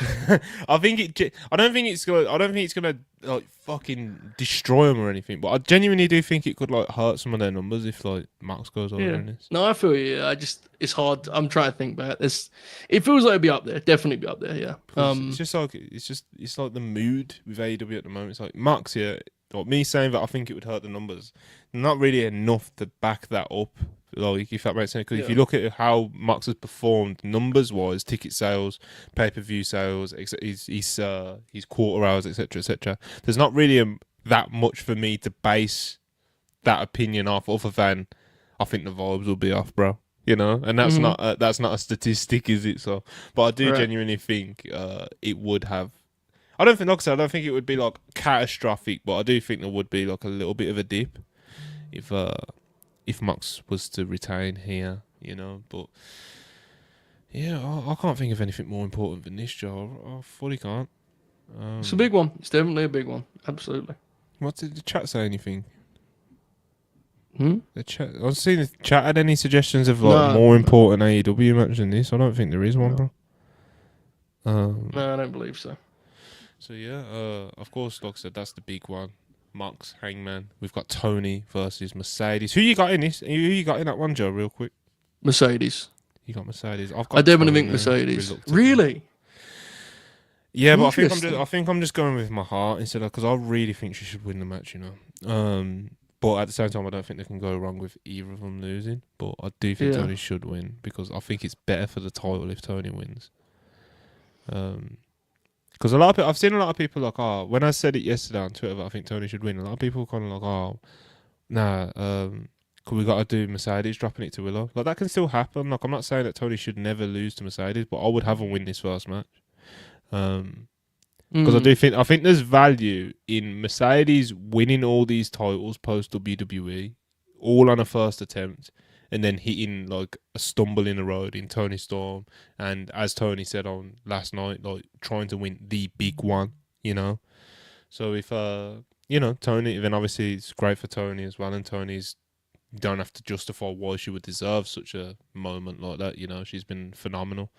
I don't think it's gonna like fucking destroy them or anything. But I genuinely do think it could like hurt some of their numbers if like Max goes over in this. No, I feel you. It's hard. I'm trying to think back. It feels like it'd be up there. Definitely be up there. Yeah. It's like the mood with AEW at the moment. It's like Max here. Like me saying that I think it would hurt the numbers. Not really enough to back that up. Like, if that makes sense, because if you look at how Max has performed numbers-wise, ticket sales, pay-per-view sales, his quarter hours, etc., there's not really that much for me to base that opinion off, other than I think the vibes will be off, bro. You know, and that's not a statistic, is it? So, but I do genuinely think it would have. I don't think it would be like catastrophic, but I do think there would be like a little bit of a dip if Max was to retain here, you know. But yeah, I can't think of anything more important than this, Joe. I fully can't. It's a big one. It's definitely a big one. Absolutely. What did the chat say? Anything? The chat. I was seeing the chat had any suggestions of like more important AEW match than this. I don't think there is one, bro. No, I don't believe so. So yeah, of course, like I said, that's the big one. Mox, Hangman. We've got Tony versus Mercedes. Who you got in this? Who you got in that one, Joe? Real quick. Mercedes. You got Mercedes. I definitely think Mercedes. Really? Yeah, but I think I'm just going with my heart instead of, because I really think she should win the match, you know. But at the same time, I don't think they can go wrong with either of them losing. But I do think Tony should win, because I think it's better for the title if Tony wins. Because I've seen a lot of people like, when I said it yesterday on Twitter that I think Tony should win, a lot of people kind of like, we got to do Mercedes dropping it to Willow. Like, that can still happen. Like, I'm not saying that Tony should never lose to Mercedes, but I would have him win this first match. Because I think there's value in Mercedes winning all these titles post WWE, all on a first attempt, and then hitting like a stumble in the road in Tony Storm, and as Tony said on last night, like trying to win the big one, you know. So if Tony, then obviously it's great for Tony as well, and Tony's don't have to justify why she would deserve such a moment like that, you know. She's been phenomenal,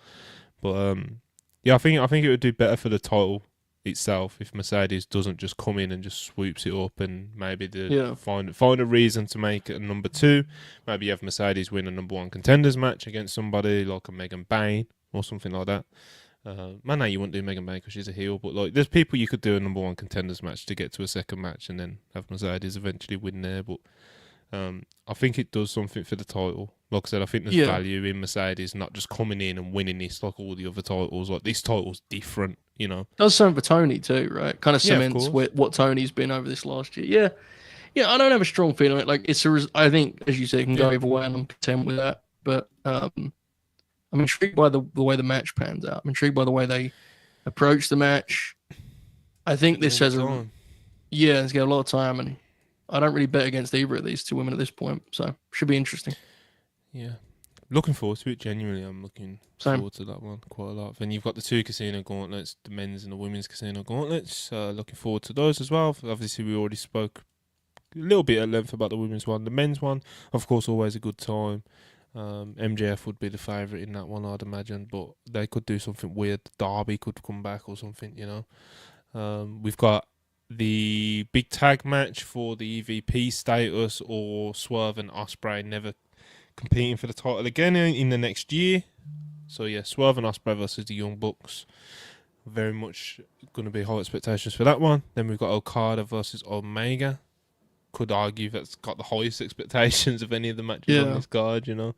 but I think it would do better for the title itself if Mercedes doesn't just come in and just swoops it up, and maybe find a reason to make it a number 2. Maybe you have Mercedes win a number 1 contenders match against somebody like a Megan Bayne or something like that. No, you wouldn't do Megan Bayne because she's a heel, but like there's people you could do a number 1 contenders match to get to a second match and then have Mercedes eventually win there. But I think it does something for the title. Like I said, I think there's value in Mercedes not just coming in and winning this like all the other titles. Like, this title's different, you know. Does something for Tony too, right? Kind of cements what Tony's been over this last year. Yeah. I don't have a strong feeling. Like, I think, as you said, it can go either way, and I'm content with that. But I'm intrigued by the way the match pans out. I'm intrigued by the way they approach the match. I think this has it's got a lot of time, and I don't really bet against either of these two women at this point, so should be interesting. Yeah. Looking forward to it, genuinely. I'm looking forward to that one quite a lot. Then you've got the 2 casino gauntlets, the men's and the women's casino gauntlets. Looking forward to those as well. Obviously, we already spoke a little bit at length about the women's one. The men's one, of course, always a good time. MJF would be the favourite in that one, I'd imagine, but they could do something weird. Darby could come back or something, you know. We've got the big tag match for the EVP status, or Swerve and Ospreay never competing for the title again in the next year. So yeah, Swerve and Ospreay versus the Young Bucks. Very much going to be high expectations for that one. Then we've got Okada versus Omega. Could argue that's got the highest expectations of any of the matches on this card, you know.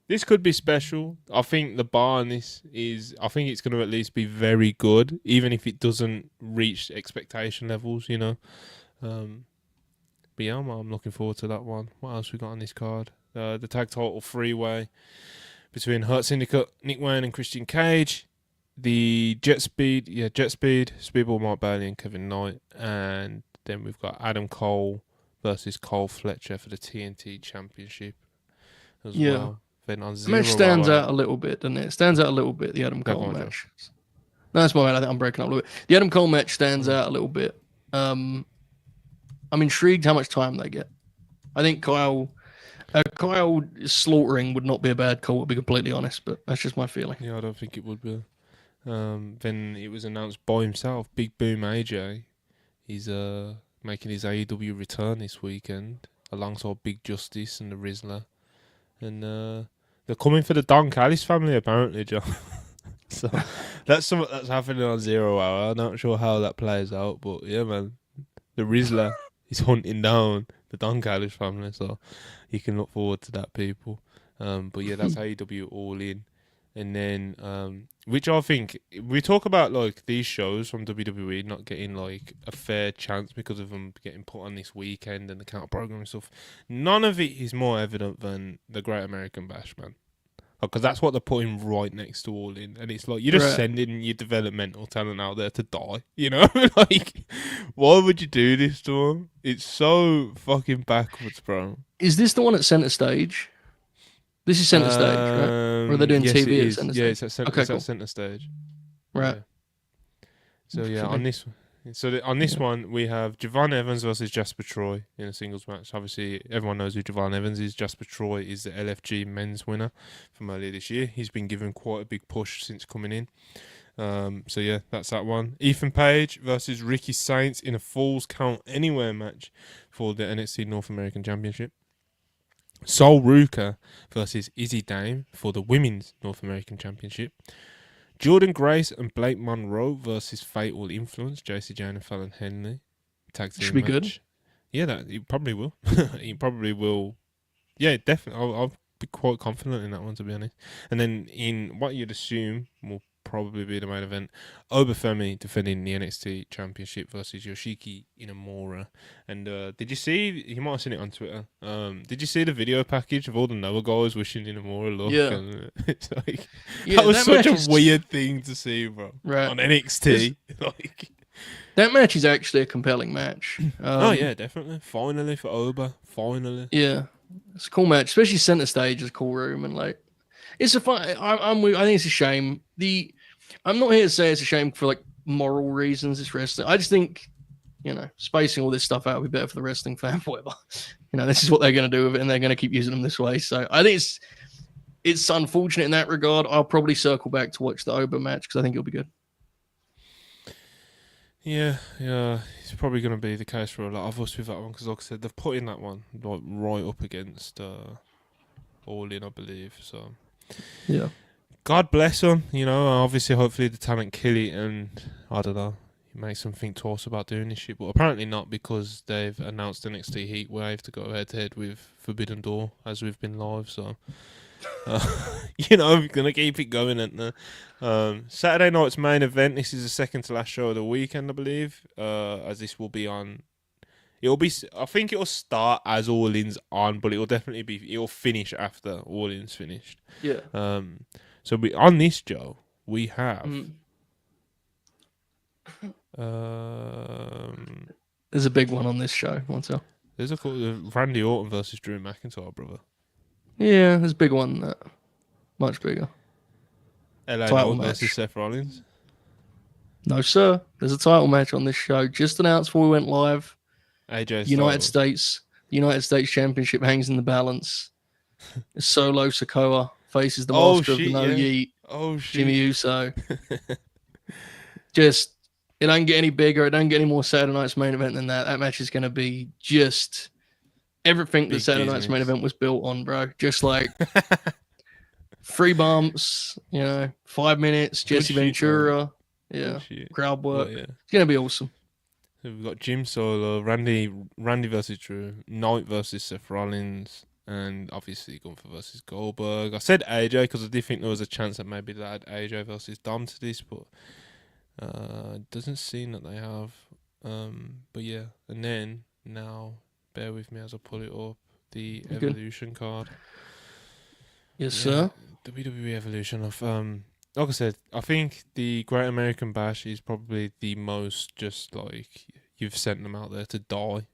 This could be special. I think the bar on this is, I think it's going to at least be very good, even if it doesn't reach expectation levels, you know. But yeah, I'm looking forward to that one. What else we got on this card? The tag title three-way between Hurt Syndicate, Nick Wayne and Christian Cage. The Jet Speed, Speedball, Mark Bailey and Kevin Knight. And then we've got Adam Cole versus Cole Fletcher for the TNT Championship as well. Then on the match stands out a little bit, doesn't it? It stands out a little bit, the Adam Cole match. No, that's my bad. I think I'm breaking up a little bit. The Adam Cole match stands out a little bit. I'm intrigued how much time they get. I think Kyle slaughtering would not be a bad call, to be completely honest, but that's just my feeling. Yeah, I don't think it would be. Then it was announced by himself, Big Boom AJ. He's making his AEW return this weekend alongside Big Justice and the Rizzler. And they're coming for the Don Callis family, apparently, John. So that's something that's happening on 0 Hour. I'm not sure how that plays out, but yeah, man. The Rizzler is hunting down the Don Callis family, so you can look forward to that, people. But yeah, that's AEW All In. And then, which I think, we talk about like these shows from WWE not getting like a fair chance because of them getting put on this weekend and the counter program and stuff. None of it is more evident than the Great American Bash, man. Because that's what they're putting right next to All In. And it's like, you're just sending your developmental talent out there to die, you know? Like, why would you do this to them? It's so fucking backwards, bro. Is this the one at Center Stage? This is Center Stage, right? Or are they doing TV at Center Stage? Yeah, it's at Center Stage. Right. Yeah. So yeah, on this one we have Javon Evans versus Jasper Troy in a singles match. Obviously, everyone knows who Javon Evans is. Jasper Troy is the LFG men's winner from earlier this year. He's been given quite a big push since coming in. So yeah, that's that one. Ethan Page versus Ricky Saints in a Falls Count Anywhere match for the NXT North American Championship. Sol Ruka versus Izzy Dame for the Women's North American Championship. Jordan Grace and Blake Monroe versus Fatal Influence, JC Jane and Fallon Henley. Tag team should be match. good. Yeah, that he probably will. He probably will. Yeah, definitely. I'll be quite confident in that one, to be honest. And then in what you'd assume will probably be the main event, Obafemi defending the NXT Championship versus Yoshiki Inamura. And did you see? You might have seen it on Twitter. Did you see the video package of all the Noah guys wishing Inamura luck? Yeah. And, it's like that was such a weird thing to see, bro. Right. On NXT, like that match is actually a compelling match. oh yeah, definitely. Finally for Oba. Finally. Yeah, it's a cool match, especially Center Stage is a cool room, and like it's a fun. I think it's a shame. I'm not here to say it's a shame for like moral reasons. It's wrestling. I just think, spacing all this stuff out would be better for the wrestling fan. Whatever. This is what they're going to do with it, and they're going to keep using them this way. So I think it's unfortunate in that regard. I'll probably circle back to watch the Oba match because I think it'll be good. Yeah, it's probably going to be the case for a lot of us with that one because, like I said, they've put in that one like right up against All In, I believe. So yeah. God bless them, obviously, hopefully the talent kill it and, I don't know, it makes them think twice about doing this shit, but apparently not because they've announced NXT Heat Wave to go head-to-head with Forbidden Door as we've been live, so, we're going to keep it going, ain't they? Saturday night's main event, this is the second to last show of the weekend, I believe, as this will be on, I think it'll start as All In's on, but it'll finish after All In's finished. Yeah. So on this, Joe, we have there's a big one on this show. What's up? There's a Randy Orton versus Drew McIntyre, brother. Yeah, there's a big one. Much bigger. LA Knight versus Seth Rollins. No, sir. There's a title match on this show. Just announced before we went live. AJ United States Championship hangs in the balance. Solo Sikoa faces the master of the No Yeet. Oh, shit. Jimmy Uso. Just, it don't get any bigger. It don't get any more Saturday Night's main event than that. That match is going to be just everything that Saturday Night's main event was built on, bro. Just like free bumps, 5 minutes, Jesse Ventura. Yeah, crowd work. Well, yeah. It's going to be awesome. So we've got Jim Solo, Randy versus Drew, Knight versus Seth Rollins, And obviously Gunther versus Goldberg. I said AJ because I did think there was a chance that maybe they had AJ versus Dom to this, but it doesn't seem that they have. But yeah, and then now, bear with me as I pull it up, the You good? Evolution card. Yes, Yeah, sir. WWE Evolution of like I said, I think the Great American Bash is probably the most just like you've sent them out there to die,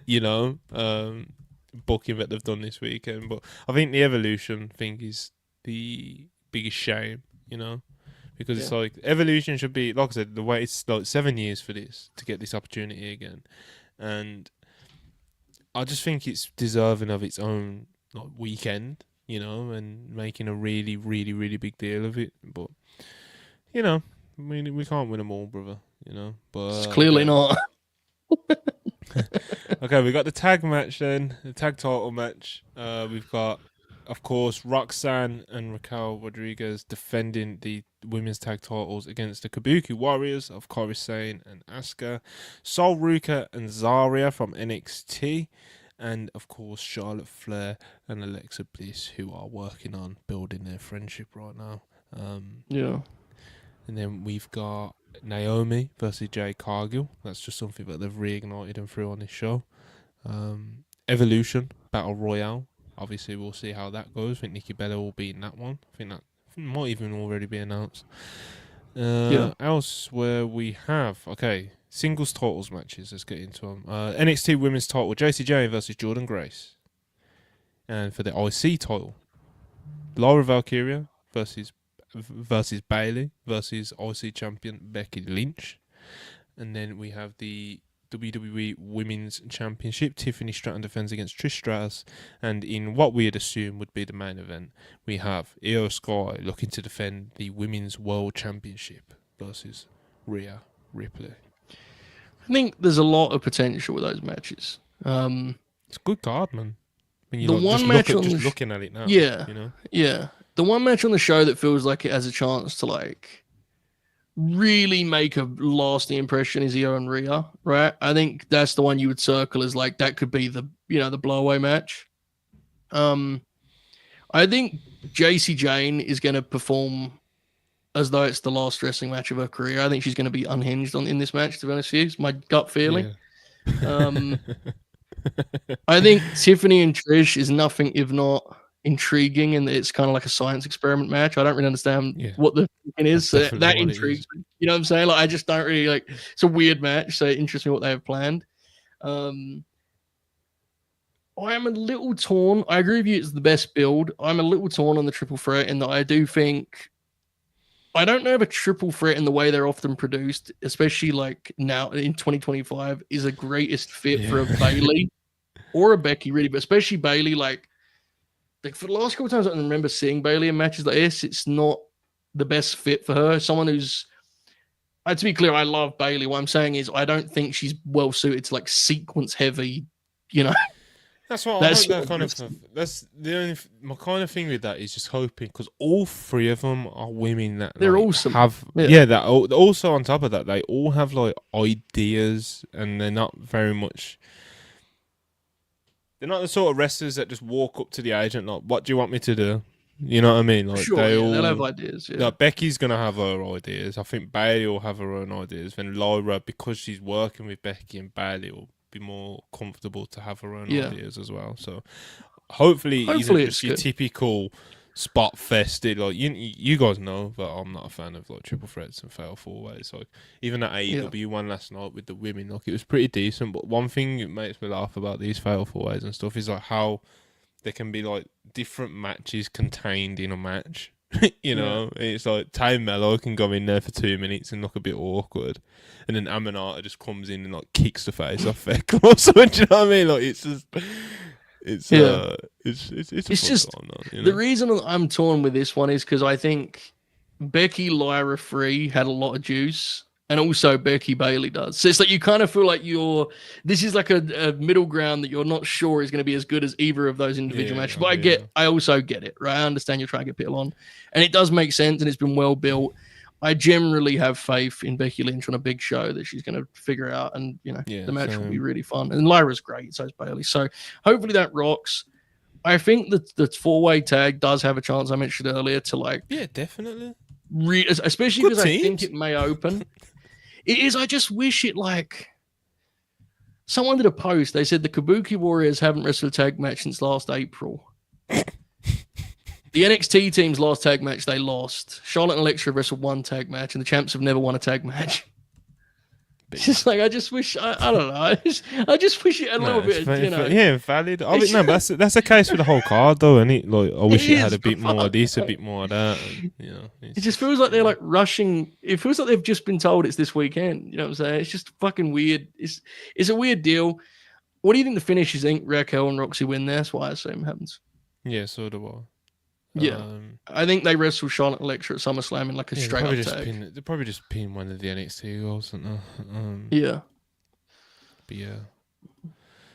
you know, booking that they've done this weekend. But I think the Evolution thing is the biggest shame, you know, because it's like Evolution should be, like I said, the way it's like 7 years for this to get this opportunity again, and I just think it's deserving of its own like weekend, you know, and making a really, really, really big deal of it. But you know, I mean, we can't win them all, brother. You know, but It's clearly not. Okay, we got the tag match then, the tag title match. We've got, of course, Roxanne and Raquel Rodriguez defending the women's tag titles against the Kabuki Warriors of Kairi Sane and Asuka, Sol Ruka and Zarya from NXT, and of course Charlotte Flair and Alexa Bliss, who are working on building their friendship right now. Yeah. And then we've got Naomi versus Jade Cargill. That's just something that they've reignited and threw on this show. Evolution Battle Royale. Obviously, we'll see how that goes. I think Nikki Bella will be in that one. I think that might even already be announced. Elsewhere we have, singles titles matches. Let's get into them. NXT Women's title, Jacy Jane versus Jordan Grace. And for the IC title, Laura Valkyria versus Bayley versus IC champion Becky Lynch. And then we have the WWE Women's Championship. Tiffany Stratton defends against Trish Stratus. And in what we'd assume would be the main event, we have Io Sky looking to defend the Women's World Championship versus Rhea Ripley. I think there's a lot of potential with those matches. It's a good card, man. When you The one match on just the looking at it now, yeah, you know, yeah. The one match on the show that feels like it has a chance to like really make a lasting impression is Io and Rhea, right? I think that's the one you would circle as like that could be the the blowaway match. I think Jacy Jane is going to perform as though it's the last wrestling match of her career. I think she's going to be unhinged in this match. To be honest with you, it's my gut feeling. Yeah. I think Tiffany and Trish is nothing if not intriguing, and it's kind of like a science experiment match. I don't really understand what the thinking is. So that intrigues me. You know what I'm saying? Like, I just don't really like. It's a weird match, so it interests me what they have planned. I am a little torn. I agree with you. It's the best build. I'm a little torn on the triple threat, in that I do think. I don't know if a triple threat in the way they're often produced, especially like now in 2025, is a greatest fit for a Bayley or a Becky, really, but especially Bayley. Like for the last couple of times I can remember seeing Bayley in matches like this, it's not the best fit for her. Someone who's, to be clear, I love Bayley. What I'm saying is I don't think she's well suited to like sequence heavy, That's what I hope that's the only my kind of thing with that is just hoping, because all three of them are women that they're like, awesome. That also on top of that they all have like ideas, and they're not very much. They're not the sort of wrestlers that just walk up to the agent like, "What do you want me to do?" You know what I mean? Like they'll have ideas. Yeah. Like Becky's gonna have her ideas. I think Bayley will have her own ideas. Then Lyra, because she's working with Becky, and Bayley will be more comfortable to have her own ideas as well. So hopefully it's your typical spot fested. Like you guys know that I'm not a fan of like triple threats and fatal four ways. Like even that AEW one last night with the women, like it was pretty decent. But one thing that makes me laugh about these fatal four ways and stuff is like how there can be like different matches contained in a match. You know, it's like Tay Mello can go in there for 2 minutes and look a bit awkward, and then Aminata just comes in and like kicks the face off Beck or something. Do you know what I mean? Like it's just, it's just time, you know? The reason I'm torn with this one is because I think Becky Lyra Free had a lot of juice, and also Becky Bayley does. So it's like you kind of feel like this is like a middle ground that you're not sure is going to be as good as either of those individual matches. But I also get it, right? I understand you're trying to get people on, and it does make sense, and it's been well built. I generally have faith in Becky Lynch on a big show that she's going to figure out, and the match will be really fun. And Lyra's great, so is Bayley. So hopefully that rocks. I think that the 4-way tag does have a chance. I mentioned earlier to like, Yeah, definitely. Especially Good because I think teams. it may open. It is. I just wish it like. Someone did a post. They said the Kabuki Warriors haven't wrestled a tag match since last April. The NXT team's last tag match they lost. Charlotte and Alexa wrestled one tag match, and the champs have never won a tag match. It's just like I just wish I don't know. I just wish it had a little bit of, yeah, valid. I mean, no, that's the case with the whole card though, isn't it? Like, I wish it had a bit more of this, a bit more of that. And, it just feels like they're like rushing. It feels like they've just been told it's this weekend. You know what I'm saying? It's just fucking weird. It's a weird deal. What do you think the finish is? I think Raquel and Roxy win there. That's why I assume happens. Yeah, so do I. Yeah, I think they wrestle Charlotte and Alexa at SummerSlam in like a straight up tag. They probably just pin one of the NXT girls, don't they? Yeah. But yeah.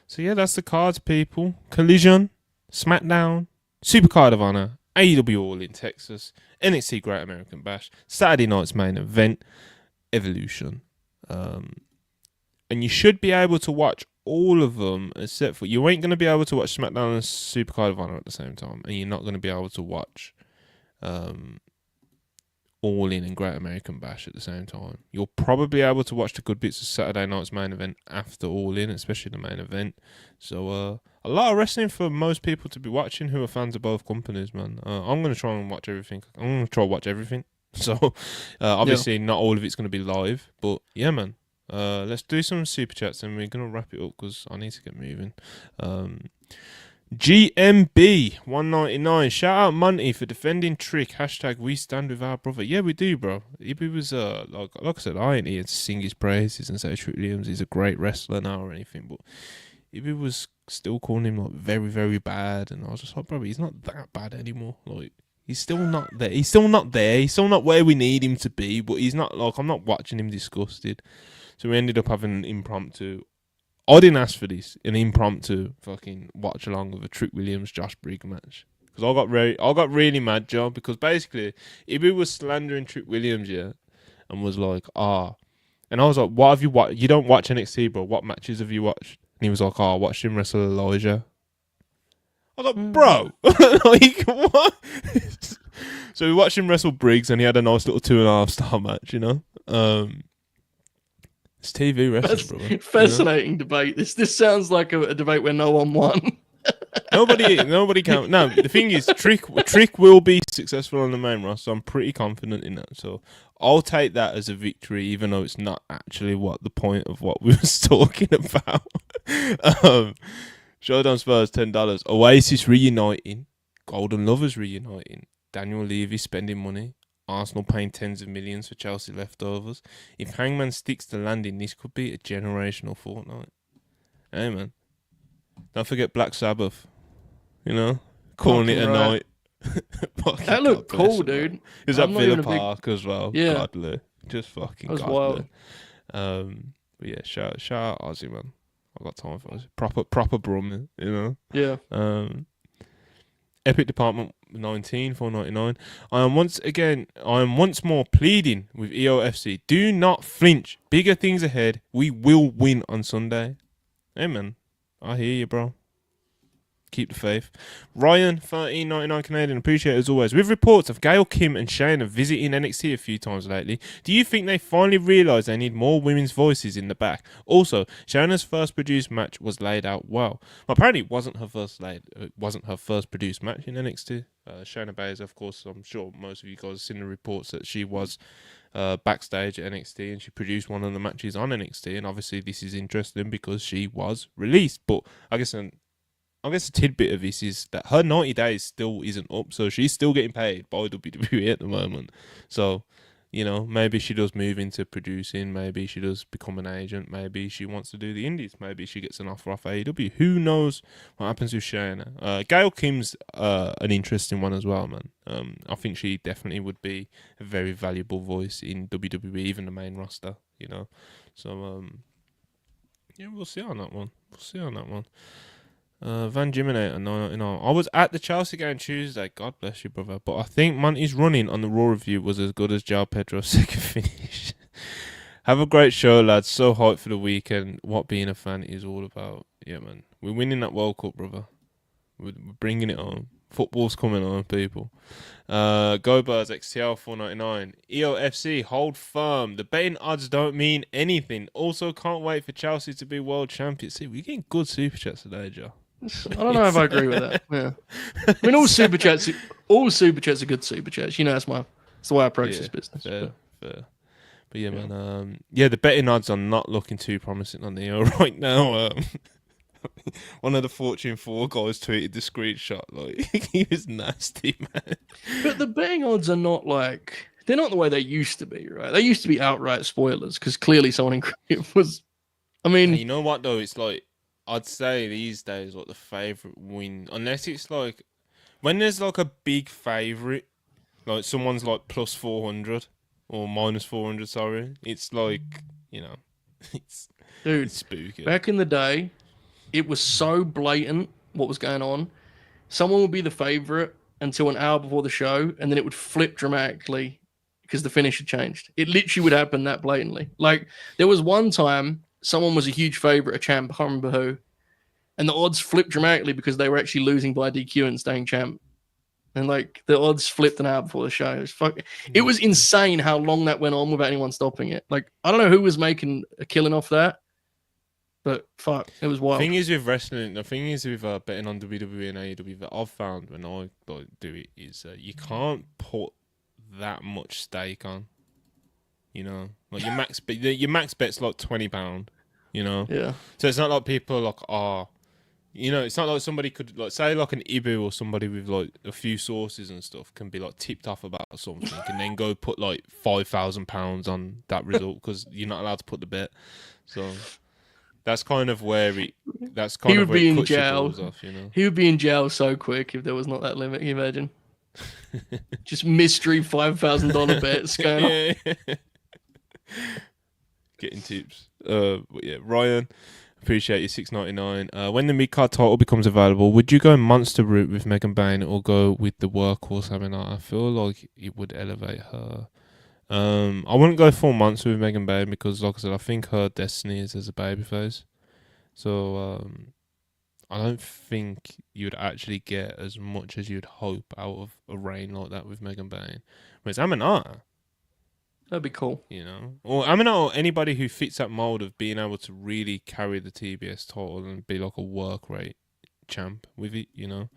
So yeah, that's the cards, people. Collision, SmackDown, Supercard of Honor, AEW All in Texas, NXT Great American Bash, Saturday night's main event, Evolution. And you should be able to watch all of them, except for you ain't going to be able to watch SmackDown and Supercard of Honor at the same time, and you're not going to be able to watch All In and Great American Bash at the same time. You'll probably be able to watch the good bits of Saturday night's main event after All In, especially the main event. So a lot of wrestling for most people to be watching who are fans of both companies, man. I'm going to try and watch everything. I'm going to try to watch everything. So obviously not all of it's going to be live, but yeah, man. Let's do some super chats and we're gonna wrap it up because I need to get moving. GMB 199, shout out Monty for defending Trick. # we stand with our brother. Yeah, we do, bro. If he was like I said, I ain't here to sing his praises and say Trick Williams is a great wrestler now or anything, but if he was still calling him like very, very bad, and I was just like, bro, he's not that bad anymore. Like, he's still not there. He's still not there. He's still not where we need him to be, but he's not like, I'm not watching him disgusted. So we ended up having an impromptu. I didn't ask for this. An impromptu fucking watch along of a Trick Williams Josh Briggs match. Because I got really mad, Joe. Because basically, Ibu was slandering Trick Williams, yeah, and was like, and I was like, what have you watched? You don't watch NXT, bro. What matches have you watched? And he was like, I watched him wrestle Elijah. I was like, bro, like what? So we watched him wrestle Briggs, and he had a nice little 2.5 star match, you know. It's TV wrestling, bro. Fascinating debate. This sounds like a debate where no one won. Nobody can. No, the thing is, Trick will be successful on the main roster. I'm pretty confident in that. So I'll take that as a victory, even though it's not actually what the point of what we was talking about. Showdown Spurs $10. Oasis reuniting. Golden Lovers reuniting. Daniel Levy spending money. Arsenal paying tens of millions for Chelsea leftovers. If Hangman sticks to landing, this could be a generational fortnight. Hey, man. Don't forget Black Sabbath. You know? Calling it a night. That looked cool, dude. Is that Villa Park as well? Yeah. Godly. Just fucking godly. Wild. But yeah, shout out Ozzy, man. I got time for Ozzy. Proper Brumming, you know? Yeah. Epic Department 19 $4.99. I am once more pleading with EOFC. Do not flinch. Bigger things ahead. We will win on Sunday. Hey man, I hear you, bro. Keep the faith. Ryan, $13.99 Canadian. Appreciate it as always. With reports of Gail Kim and Shayna visiting NXT a few times lately, do you think they finally realise they need more women's voices in the back? Also, Shayna's first produced match was laid out well. Apparently, it wasn't her first produced match in NXT. Shayna Baszler, of course, I'm sure most of you guys have seen the reports that she was backstage at NXT and she produced one of the matches on NXT. And obviously, this is interesting because she was released. But I guess a tidbit of this is that her 90 days still isn't up, so she's still getting paid by WWE at the moment. So, you know, maybe she does move into producing, maybe she does become an agent, maybe she wants to do the indies, maybe she gets an offer off AEW. Who knows what happens with Shayna? Gail Kim's an interesting one as well, man. I think she definitely would be a very valuable voice in WWE, even the main roster, you know. So, yeah, we'll see on that one. Van Jiminator, no. I was at the Chelsea game Tuesday. God bless you, brother. But I think Monty's running on the Raw review was as good as João Pedro's second finish. Have a great show, lads. So hyped for the weekend. What being a fan is all about. Yeah, man. We're winning that World Cup, brother. We're bringing it on. Football's coming on, people. Go Birds XTL 499. EOFC, hold firm. The betting odds don't mean anything. Also, can't wait for Chelsea to be world champions. See, we're getting good super chats today, Joe. I don't know if I agree with that. Yeah, I mean, all super chats are good super chats. You know, that's the way I approach this business. Fair. But yeah, man. The betting odds are not looking too promising on the EO right now. One of the Fortune 4 guys tweeted the screenshot. Like, he was nasty, man. But the betting odds are not like, they're not the way they used to be, right? They used to be outright spoilers because clearly someone in creative was. I mean, you know what though? It's like, I'd say these days, like the favorite win, unless it's like when there's like a big favorite, like someone's like plus 400 or minus 400. Sorry, it's like, you know, it's spooky. Back in the day, it was so blatant what was going on. Someone would be the favorite until an hour before the show, and then it would flip dramatically because the finish had changed. It literally would happen that blatantly. Like, there was one time someone was a huge favorite, a champ, I can't remember who, and the odds flipped dramatically because they were actually losing by DQ and staying champ. And like the odds flipped an hour before the show. It was insane how long that went on without anyone stopping it. Like, I don't know who was making a killing off that, but fuck, it was wild. The thing is with wrestling, the thing is with betting on WWE and AEW that I've found when I do it is you can't put that much stake on. You know, like your max bet's like £20. You know, yeah. So it's not like people like you know, it's not like somebody could like say like an Ibu or somebody with like a few sources and stuff can be like tipped off about something and then go put like £5,000 on that result because you're not allowed to put the bet. So that's kind of where it. That's kind of where it cuts your balls off, you know. He would be in jail so quick if there was not that limit. Can you imagine? Just mystery $5,000 bets going on. Getting tips. But yeah, Ryan, appreciate you $6.99. When the mid-card title becomes available, would you go monster route with Megan Bain or go with the workhorse Aminata? I feel like it would elevate her. I wouldn't go full monster with Megan Bain because, like I said, I think her destiny is as a babyface. So I don't think you'd actually get as much as you'd hope out of a reign like that with Megan Bain. Whereas Aminata, that'd be cool. You know, or Aminata, or anybody who fits that mold of being able to really carry the TBS title and be like a work rate champ with it, you know.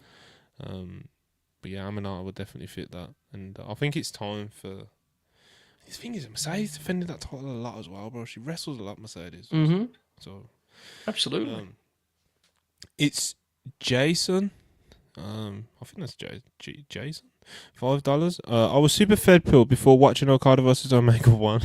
But yeah, Aminata would definitely fit that, and I think it's time for. The thing is, Mercedes defended that title a lot as well, bro. She wrestles a lot, Mercedes. Mm-hmm. So, absolutely. It's Jason. I think that's Jason. $5. I was super fed pill before watching Okada versus Omega 1.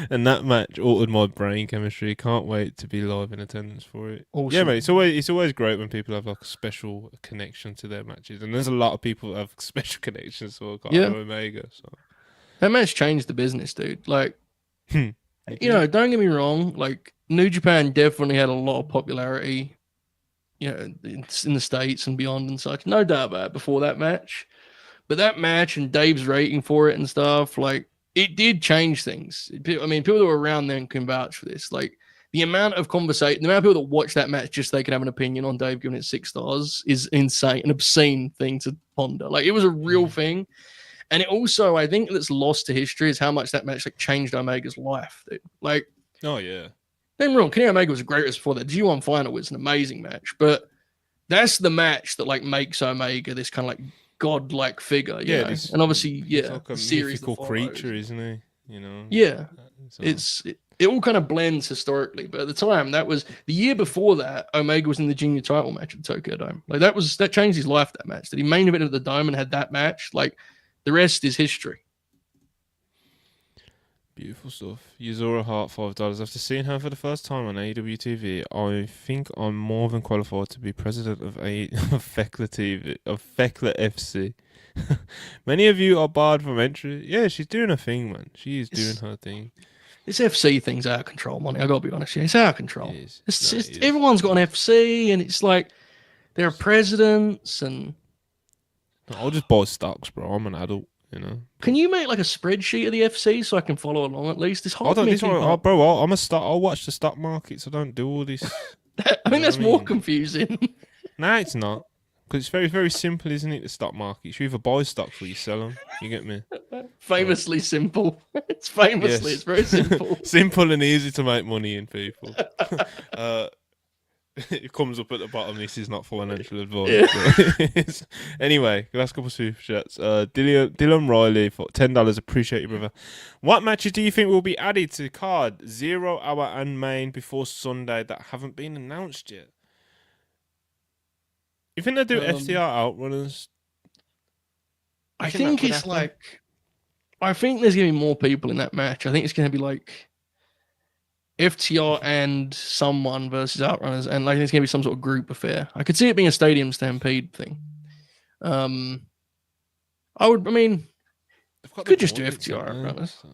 And that match altered my brain chemistry. Can't wait to be live in attendance for it. Awesome. Yeah, mate. It's always great when people have like a special connection to their matches, and there's a lot of people that have special connections to Okada and Omega. So that match changed the business, dude. Like, you know, don't get me wrong. Like, New Japan definitely had a lot of popularity, you know, in the States and beyond and such. No doubt about it before that match. But that match and Dave's rating for it and stuff, like, it did change things. I mean, people that were around then can vouch for this. Like, the amount of conversation, the amount of people that watch that match just so they can have an opinion on Dave giving it 6 stars is insane, an obscene thing to ponder. Like, it was a real thing. And it also, I think that's lost to history is how much that match like changed Omega's life. Dude. Like, oh yeah. Don't get me wrong, Kenny Omega was the greatest before that. G1 final was an amazing match, but that's the match that like makes Omega this kind of like godlike figure. You know? And obviously, it's like a mythical creature, isn't he? You know. Yeah, so. It all kind of blends historically, but at the time, that was the year before that. Omega was in the junior title match at the Tokyo Dome. Like that changed his life. That match, that he main evented at the Dome and had that match. Like the rest is history. Beautiful stuff. Yuzura Hart, $5. After seeing her for the first time on AEW TV, I think I'm more than qualified to be president of Fekla TV, of Fekla FC. Many of you are barred from entry. Yeah, she's doing her thing, man. She is doing her thing. This FC thing's out of control, money. I gotta be honest. Yeah, it's out of control. Everyone's got an FC, and it's like there are presidents and. I'll just buy stocks, bro. I'm an adult. You know. Can you make like a spreadsheet of the FC so I can follow along at least? Bro, I'm a stock. I'll watch the stock markets. I don't do all this. I think that's more confusing. No, it's not. Because it's very, very simple, isn't it? The stock market. You either buy stocks or you sell them. You get me? Famously simple. It's famously. Yes. It's very simple. Simple and easy to make money in, people. It comes up at the bottom. This is not financial advice. Anyway, last couple of super chats. Dylan Riley for $10. Appreciate you, brother. What matches do you think will be added to the card 0 Hour and Main before Sunday that haven't been announced yet? You think they'll do FTR Outrunners? I think it's like, I think there's going to be more people in that match. I think it's going to be like FTR and someone versus Outrunners, and like it's going to be some sort of group affair. I could see it being a Stadium Stampede thing. I mean, could just do FTR Outrunners. So.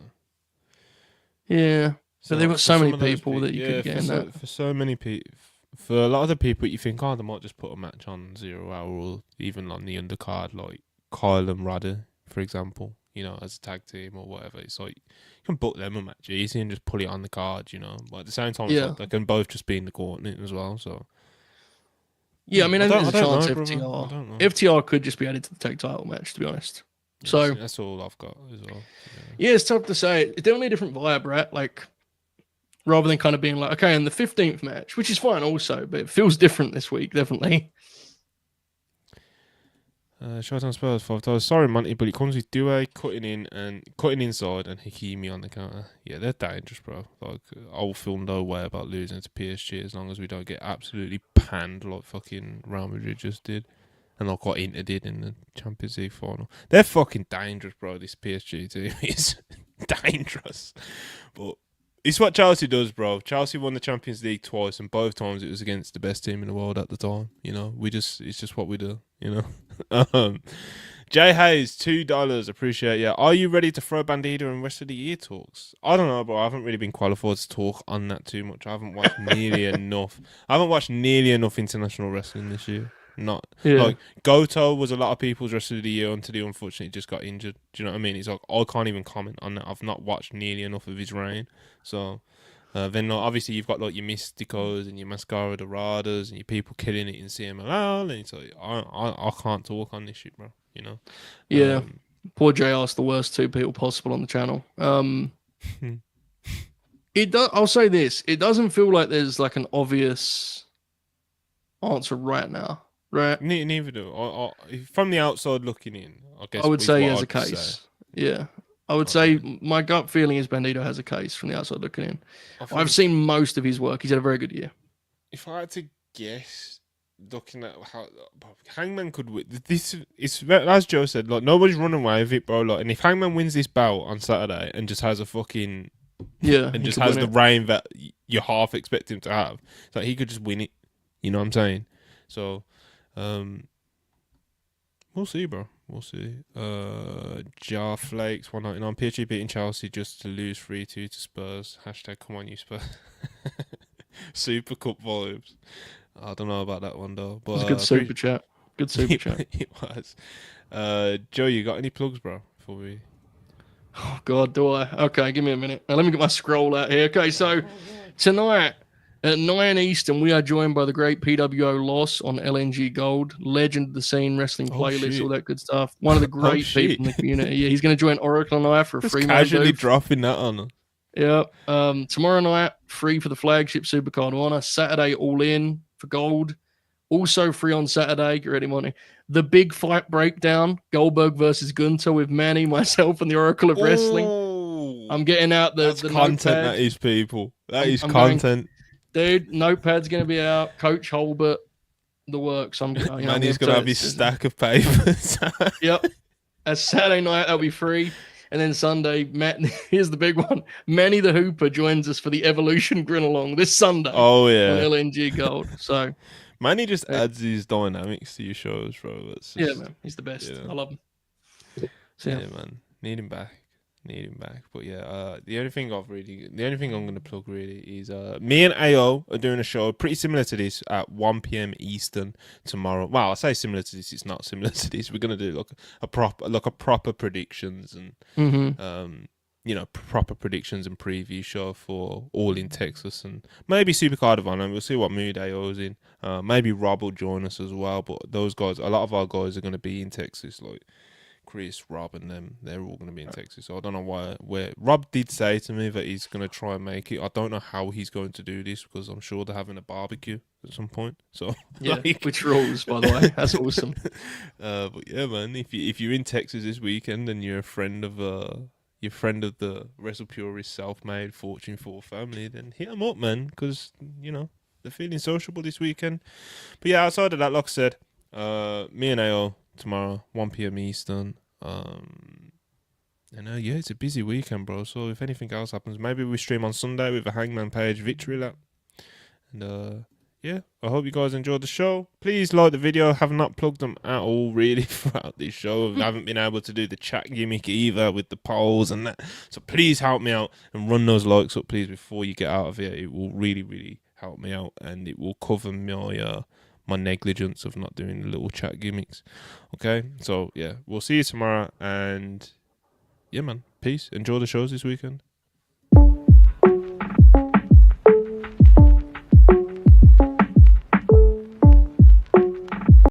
Yeah, so they've got so many people that you could get in that. For so many people. For a lot of the people, you think, oh, they might just put a match on 0 Hour or even on the undercard, like Kyle and Rada, for example, you know, as a tag team or whatever. It's like, you can book them a match easy and just put it on the card, you know. But at the same time, it's like they can both just be in the gauntlet as well, so. Yeah, I mean, I think there's a chance FTR could just be added to the tag title match, to be honest. Yes, so that's all I've got as well. Yeah, it's tough to say. It's definitely a different vibe, right? Like, rather than kind of being like, okay, in the 15th match, which is fine also, but it feels different this week, definitely. Showtime Spurs $5. Sorry, Monty, but it comes with Due cutting inside and Hikimi on the counter. Yeah, they're dangerous, bro. Like, I'll feel no way about losing to PSG as long as we don't get absolutely panned like fucking Real Madrid just did, and like what Inter did in the Champions League final. They're fucking dangerous, bro. This PSG team is dangerous, but. It's what Chelsea does, bro. Chelsea won the Champions League twice, and both times it was against the best team in the world at the time. You know, it's just what we do. You know. Jay Hayes, $2. Appreciate it. Yeah. Are you ready to throw Bandito and rest of the year talks? I don't know, bro. I haven't really been qualified to talk on that too much. I haven't watched nearly enough. I haven't watched nearly enough international wrestling this year. Like Goto was a lot of people's rest of the year until he unfortunately just got injured. Do you know what I mean? It's like I can't even comment on that. I've not watched nearly enough of his reign. So then obviously you've got like your Mysticos and your Mascara Doradas and your people killing it in CMLL, and it's like I can't talk on this shit, bro. You know? Yeah. Poor JR's the worst two people possible on the channel. I'll say this: it doesn't feel like there's like an obvious answer right now. Right. Neither do I. From the outside looking in, I guess I would say he has a case. Yeah. I would say my gut feeling is Bandito has a case from the outside looking in. I've seen most of his work. He's had a very good year. If I had to guess, looking at how Hangman could win, this is as Joe said. Like nobody's running away with it, bro. Like, and if Hangman wins this bout on Saturday and just has a fucking and just has the reign that you half expect him to have, it's like he could just win it. You know what I'm saying? So. We'll see, bro. We'll see. Jar Flakes 199. PSG beating Chelsea just to lose 3-2 to Spurs. Hashtag come on, you Spurs. Super Cup vibes. I don't know about that one though. But it was a good super chat. Good super chat. It was. Joe, you got any plugs, bro? Before we. Oh God, do I? Okay, give me a minute. Now, let me get my scroll out here. Okay, so tonight. At 9 Eastern, we are joined by the great PWO Loss on LNG Gold, legend of the scene, wrestling playlist, all that good stuff. One of the great people in the community. Yeah, he's going to join Oracle and I for a free casually dropping that on. Yeah. Tomorrow night, free for the flagship Supercard Honor. Saturday, all in for gold. Also free on Saturday. Get ready, Monty. The big fight breakdown: Goldberg versus Gunther with Manny, myself, and the Oracle of Wrestling. I'm getting out the content. Notepad. That is people. That is content. Dude, notepad's going to be out. Coach Holbert, the works. Manny's going to have his stack of papers. Yep. As Saturday night, that'll be free. And then Sunday, Matt, here's the big one. Manny the Hooper joins us for the Evolution Grin Along this Sunday. Oh, yeah. On LNG Gold. So Manny just adds these dynamics to your shows, bro. Yeah, man. He's the best. I love him. So, yeah, man. Need him back. But yeah, the only thing I'm going to plug really is me and AO are doing a show pretty similar to this at 1 p.m. Eastern tomorrow. Well, I say similar to this, it's not similar to this. We're going to do like a proper predictions and proper predictions and preview show for All in Texas and maybe Supercard of Honor. We'll see what mood AO's in. Maybe Rob will join us as well. But those guys, a lot of our guys are going to be in Texas, like Chris, Rob, and them. They're all going to be in Texas. So I don't know where. Rob did say to me that he's going to try and make it. I don't know how he's going to do this because I'm sure they're having a barbecue at some point. So yeah, which rules, by the way. That's awesome. But yeah, man, if you're in Texas this weekend and you're a friend of the Wrestle Purist self-made Fortune 4 family, then hit them up, man, because they're feeling sociable this weekend. But yeah, outside of that, like I said, me and AO tomorrow, 1 p.m. Eastern. Yeah, it's a busy weekend, bro. So if anything else happens, maybe we stream on Sunday with a Hangman Page victory lap. And yeah, I hope you guys enjoyed the show. Please like the video. I have not plugged them at all, really, throughout this show. I haven't been able to do the chat gimmick either with the polls and that. So please help me out and run those likes up, please, before you get out of here. It will really, really help me out, and it will cover my negligence of not doing the little chat gimmicks. Okay, so yeah, we'll see you tomorrow, and yeah, man, peace. Enjoy the shows this weekend.